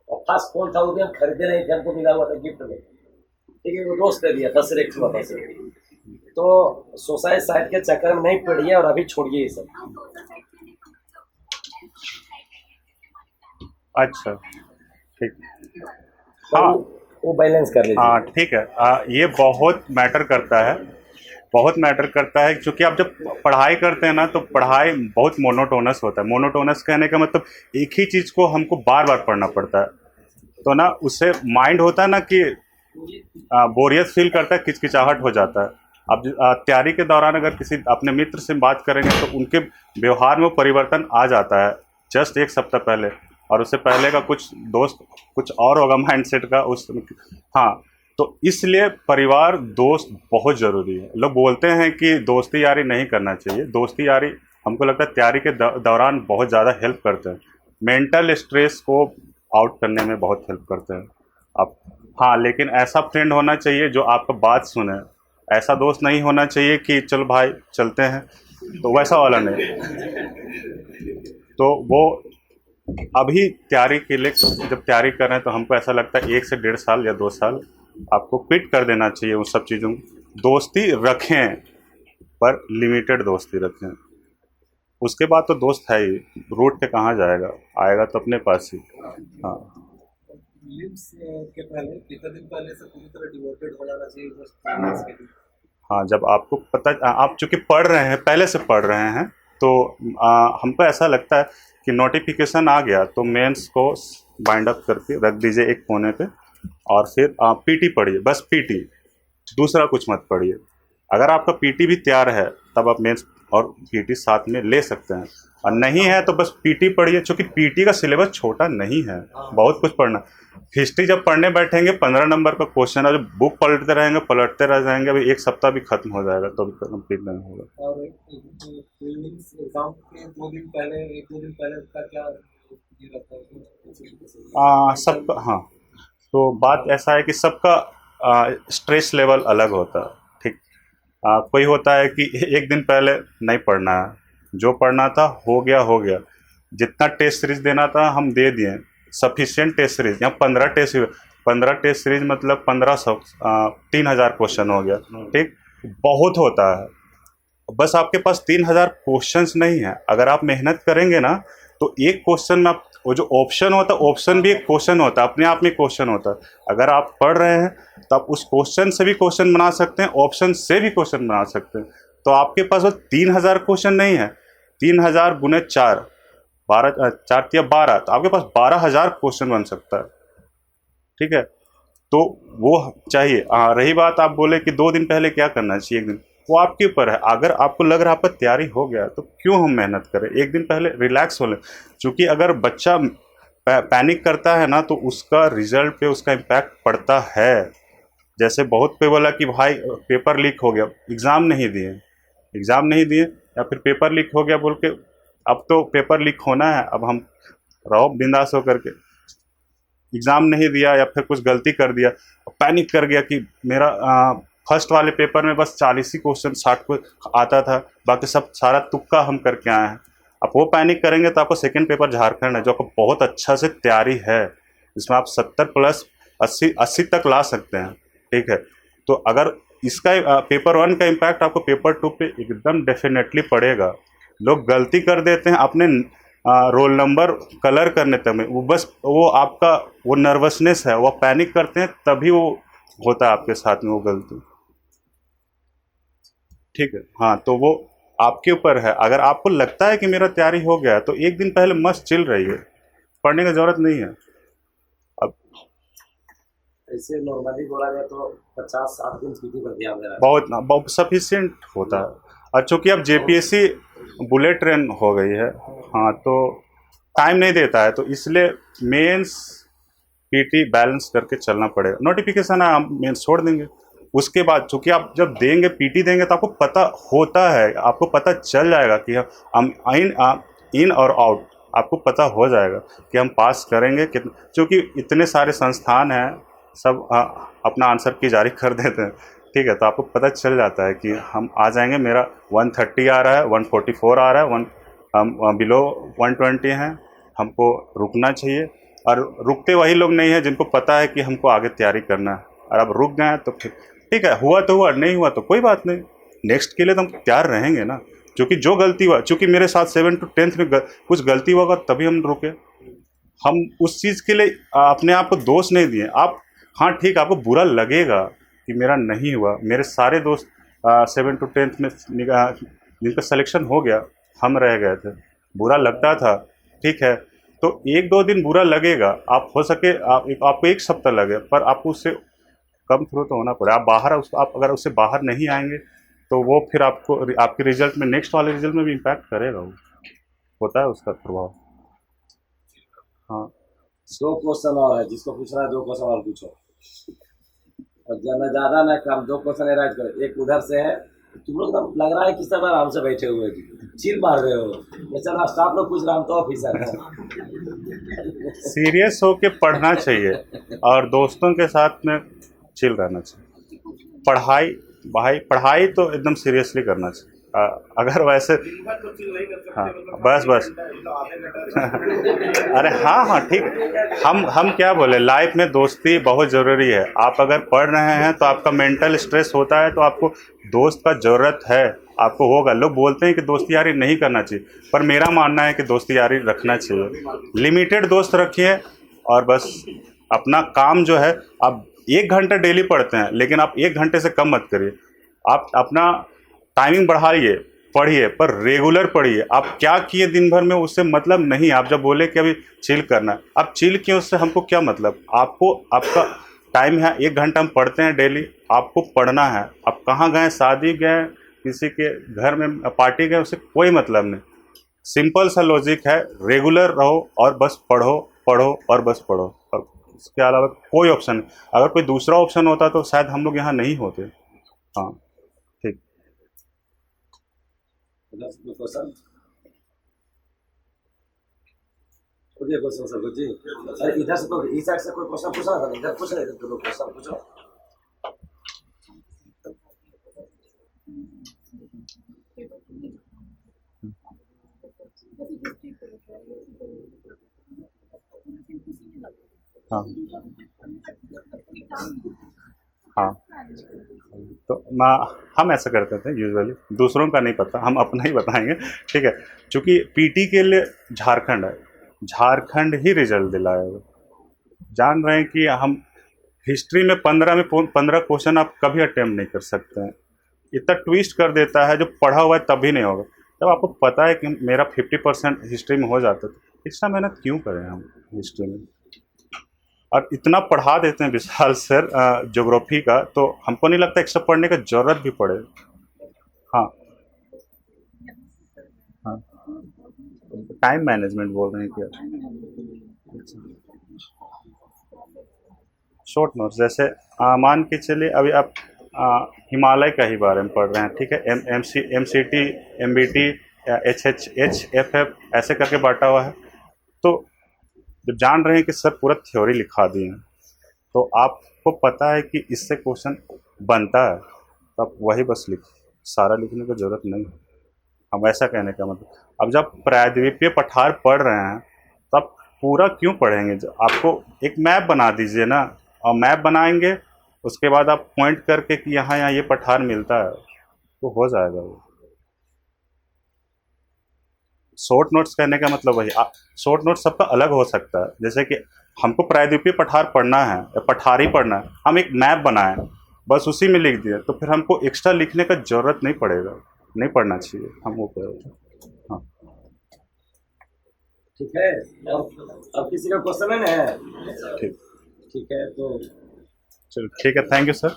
और फर्स्ट फोन था वो भी हम खरीदे नहीं थे, हमको मिला हुआ था गिफ्ट में, ठीक है, वो दोस्त दे दिया था सिर्फ हुआ था। तो सोसाइटी साइड के चक्कर में नहीं पड़िए और अभी छोड़िए ये सब। अच्छा, ठीक। हाँ, वो बैलेंस कर लीजिए। हाँ ठीक है। ये बहुत मैटर करता है, बहुत मैटर करता है, क्योंकि आप जब पढ़ाई करते हैं ना तो पढ़ाई बहुत मोनोटोनस होता है। मोनोटोनस कहने का मतलब एक ही चीज़ को हमको बार बार पढ़ना पड़ता है, तो ना उससे माइंड होता है ना कि बोरियत फील करता है, किचकिचाहट हो जाता है। अब तैयारी के दौरान अगर किसी अपने मित्र से बात करेंगे तो उनके व्यवहार में परिवर्तन आ जाता है जस्ट एक सप्ताह पहले, और उससे पहले का कुछ दोस्त कुछ और होगा माइंडसेट का उस। हाँ, तो इसलिए परिवार दोस्त बहुत ज़रूरी है। लोग बोलते हैं कि दोस्ती यारी नहीं करना चाहिए, दोस्ती यारी हमको लगता है तैयारी के दौरान बहुत ज़्यादा हेल्प करते हैं, मेंटल स्ट्रेस को आउट करने में बहुत हेल्प करते हैं आप। हाँ, लेकिन ऐसा फ्रेंड होना चाहिए जो आपका बात सुने, ऐसा दोस्त नहीं होना चाहिए कि चलो भाई चलते हैं, तो वैसा वाला नहीं। तो वो अभी तैयारी के लिए जब तैयारी कर रहे हैं तो हमको ऐसा लगता है 1 से 1.5 साल या 2 साल आपको क्विट कर देना चाहिए उन सब चीज़ों। दोस्ती रखें पर लिमिटेड दोस्ती रखें, उसके बाद तो दोस्त है ही, रूट पे कहाँ जाएगा, आएगा तो अपने पास ही। हाँ, लिम्स के पहले कितने दिन पहले से पूरी तरह डिवोटेड हो जाना चाहिए बस फाइनेंस के लिए। हाँ, जब आपको पता, आप चूँकि पढ़ रहे हैं, पहले से पढ़ रहे हैं, तो हमको ऐसा लगता है कि नोटिफिकेशन आ गया तो मेंस को बाइंड अप करके रख दीजिए एक कोने पे, और फिर आप पीटी पढ़िए, बस पीटी, दूसरा कुछ मत पढ़िए। अगर आपका पीटी भी तैयार है तब आप मेंस और पीटी साथ में ले सकते हैं। और नहीं है तो बस पीटी पढ़िए, क्योंकि पीटी का सिलेबस छोटा नहीं है, बहुत कुछ पढ़ना। हिस्ट्री जब पढ़ने बैठेंगे 15 नंबर का क्वेश्चन है, जब बुक पलटते रह जाएंगे, अभी एक सप्ताह भी खत्म हो जाएगा तो भी कंप्लीट नहीं होगा। और एग्जाम के 2 दिन पहले 1-2 दिन पहले का क्या ये रहता है? सबका, हाँ, तो बात ऐसा है कि सबका स्ट्रेस लेवल अलग होता है, ठीक। कोई होता है कि एक दिन पहले नहीं पढ़ना है, जो पढ़ना था हो गया, जितना टेस्ट सीरीज देना था हम दे दिए, सफिशिएंट टेस्ट सीरीज। यहाँ 15 टेस्ट सीरीज मतलब 1500 3000 क्वेश्चन हो गया, ठीक। बहुत होता है, बस आपके पास 3000 क्वेश्चंस नहीं है। अगर आप मेहनत करेंगे ना तो एक क्वेश्चन में आप, वो जो ऑप्शन होता है, ऑप्शन भी एक क्वेश्चन होता है, अपने आप में क्वेश्चन होता है। अगर आप पढ़ रहे हैं तो आप उस क्वेश्चन से भी क्वेश्चन बना सकते हैं, ऑप्शन से भी क्वेश्चन बना सकते हैं। तो आपके पास वो 3000 क्वेश्चन नहीं है, 3000 गुने 4, 12, तो आपके पास 12000 क्वेश्चन बन सकता है, ठीक है। तो वो चाहिए। रही बात आप बोले कि 2 दिन पहले क्या करना चाहिए, 1 दिन, वो आपके ऊपर है। अगर आपको लग रहा है आपका तैयारी हो गया तो क्यों हम मेहनत करें, 1 दिन पहले रिलैक्स हो लें। क्योंकि अगर बच्चा पैनिक करता है ना तो उसका रिजल्ट पे उसका इम्पैक्ट पड़ता है। जैसे बहुत पे बोला कि भाई पेपर लीक हो गया, एग्ज़ाम नहीं दिए या फिर पेपर लीक हो गया बोल के, अब तो पेपर लीक होना है, अब हम रहो बिंदास होकर के, एग्ज़ाम नहीं दिया या फिर कुछ गलती कर दिया, पैनिक कर गया कि मेरा फर्स्ट वाले पेपर में बस 40 ही क्वेश्चन 60 को आता था, बाकी सब सारा तुक्का हम करके आए हैं। आप वो पैनिक करेंगे तो आपको सेकंड पेपर झारखंड है, जो आपको बहुत अच्छा से तैयारी है, जिसमें आप 70 प्लस 80 तक ला सकते हैं, ठीक है। तो अगर इसका पेपर 1 का इम्पैक्ट आपको पेपर 2 पे एकदम डेफिनेटली पड़ेगा। लोग गलती कर देते हैं अपने रोल नंबर कलर करने तक में, वो आपका वो नर्वसनेस है, वो पैनिक करते हैं तभी वो होता है आपके साथ में वो गलती, ठीक है। हाँ, तो वो आपके ऊपर है। अगर आपको लगता है कि मेरा तैयारी हो गया तो 1 दिन पहले मस्त चिल रही है, पढ़ने की ज़रूरत नहीं है। अब ऐसे नॉर्मली बोला जाए तो 50-60 दिन पीटी पर ध्यान देना बहुत सफिशिएंट होता है। और चूँकि अब जेपीएससी बुलेट ट्रेन हो गई है, हाँ, तो टाइम नहीं देता है, तो इसलिए मेंस पीटी बैलेंस करके चलना पड़ेगा। नोटिफिकेशन है, हम मेंस छोड़ देंगे, उसके बाद चूँकि आप जब देंगे पीटी देंगे तो आपको पता होता है, आपको पता चल जाएगा कि हम इन और आउट, आपको पता हो जाएगा कि हम पास करेंगे कितना। क्योंकि इतने सारे संस्थान हैं, सब अपना आंसर की जारी कर देते हैं, ठीक है। तो आपको पता चल जाता है कि हम आ जाएंगे, मेरा 130 आ रहा है, 144 आ रहा है, हम बिलो 120 हैं, हमको रुकना चाहिए। और रुकते वही लोग नहीं हैं जिनको पता है कि हमको आगे तैयारी करना है, और अब रुक गए तो फिर ठीक है, हुआ तो हुआ, नहीं हुआ तो कोई बात नहीं, नेक्स्ट के लिए तो हम तैयार रहेंगे ना। क्योंकि जो गलती हुआ, क्योंकि मेरे साथ 7 to 10th में कुछ गलती होगा तभी हम रुके, हम उस चीज़ के लिए अपने आप को दोष नहीं दिए। आप, हाँ ठीक, आपको बुरा लगेगा कि मेरा नहीं हुआ, मेरे सारे दोस्त 7 to 10th में जिनका सिलेक्शन हो गया, हम रह गए थे, बुरा लगता था, ठीक है। तो 1-2 दिन बुरा लगेगा, आप हो सके आपको 1 सप्ताह लगे, पर आपको उससे कम थ्रू तो होना पड़े। आप अगर उससे बाहर नहीं आएंगे तो वो फिर आपको आपके रिजल्ट में, नेक्स्ट वाले रिजल्ट में भी इम्पैक्ट करेगा, वो होता है उसका प्रभाव। हाँ, 2 क्वेश्चन और है, जिसको पूछना है 2 क्वेश्चन और पूछो, और ना ज़्यादा ना कम, 2 क्वेश्चन एराइज करो। एक उधर से है, तुम लोग एकदम लग रहा है कि सब आराम से बैठे हुए चिल मार रहे हो, बेचारा स्टाफ लोग पूछ रहा हूँ तो ऑफिसर है। सीरियस होके पढ़ना चाहिए और दोस्तों के साथ में चिल रहना चाहिए। पढ़ाई तो एकदम सीरियसली करना चाहिए। अगर वैसे, हाँ बस अरे हाँ ठीक, हम क्या बोले, लाइफ में दोस्ती बहुत ज़रूरी है। आप अगर पढ़ रहे हैं तो आपका मेंटल स्ट्रेस होता है, तो आपको दोस्त का ज़रूरत है, आपको होगा। लोग बोलते हैं कि दोस्ती यारी नहीं करना चाहिए, पर मेरा मानना है कि दोस्ती यारी रखना चाहिए। लिमिटेड दोस्त रखिए और बस अपना काम जो है, आप 1 घंटा डेली पढ़ते हैं लेकिन आप 1 घंटे से कम मत करिए। आप अपना टाइमिंग बढ़ाइए, पढ़िए, पर रेगुलर पढ़िए। आप क्या किए दिन भर में उससे मतलब नहीं। आप जब बोले कि अभी चिल करना है, आप चिल किए उससे हमको क्या मतलब। आपको, आपका टाइम है 1 घंटा हम पढ़ते हैं डेली, आपको पढ़ना है। आप कहाँ गए, शादी गए किसी के घर में पार्टी गए, उससे कोई मतलब नहीं। सिंपल सा लॉजिक है, रेगुलर रहो और बस पढ़ो पढ़ो और बस पढ़ो, और इसके अलावा कोई ऑप्शन नहीं। अगर कोई दूसरा ऑप्शन होता तो शायद हम लोग यहाँ नहीं होते। हाँ ठीक। क्वेश्चन सर जी, अरे इधर से तो इस साइड से कोई क्वेश्चन पूछा था, इधर पूछ रहे थे तो क्वेश्चन पूछो। हाँ हाँ, तो हम ऐसा करते थे यूजुअली, दूसरों का नहीं पता, हम अपना ही बताएंगे, ठीक है। क्योंकि पीटी के लिए झारखंड है, झारखंड ही रिजल्ट दिलाएगा। जान रहे हैं कि हम हिस्ट्री में 15 क्वेश्चन आप कभी अटेम्प्ट नहीं कर सकते हैं, इतना ट्विस्ट कर देता है, जो पढ़ा हुआ है तभी नहीं होगा। जब आपको पता है कि मेरा 50% हिस्ट्री में हो जाता है, तो एक्स्ट्रा मेहनत क्यों करें हम हिस्ट्री में। और इतना पढ़ा देते हैं विशाल सर ज्योग्राफी का, तो हमको नहीं लगता एक्स्ट्रा पढ़ने की जरूरत भी पड़े। हाँ हाँ, टाइम मैनेजमेंट बोल रहे हैं क्या? शॉर्ट नोट्स, जैसे मान के चलिए अभी आप हिमालय का ही बारे में पढ़ रहे हैं, ठीक है। MCT MBT HH FF ऐसे करके बांटा हुआ है। तो जब जान रहे हैं कि सर पूरा थ्योरी लिखा दिए हैं, तो आपको पता है कि इससे क्वेश्चन बनता है, तो आप वही बस सारा लिखने की जरूरत नहीं है। हम ऐसा कहने का मतलब, अब जब प्रायद्वीपीय पठार पढ़ रहे हैं तो आप पूरा क्यों पढ़ेंगे? आपको एक मैप बना दीजिए ना, और मैप बनाएंगे, उसके बाद आप पॉइंट करके कि यहाँ यहाँ ये पठार मिलता है, तो हो जाएगा वो। शॉर्ट नोट्स कहने का मतलब वही, शॉर्ट नोट्स सबका अलग हो सकता है। जैसे कि हमको प्रायद्वीपीय पठार पढ़ना है या पठार ही पढ़ना है, हम एक मैप बनाएं, बस उसी में लिख दिए, तो फिर हमको एक्स्ट्रा लिखने का जरूरत नहीं पड़ेगा, नहीं पढ़ना चाहिए, हम वो करेंगे। हाँ ठीक है, अब किसी का क्वेश्चन है ना? ठीक, ठीक है, तो चलो ठीक है, thank you sir,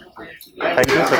thank you sir.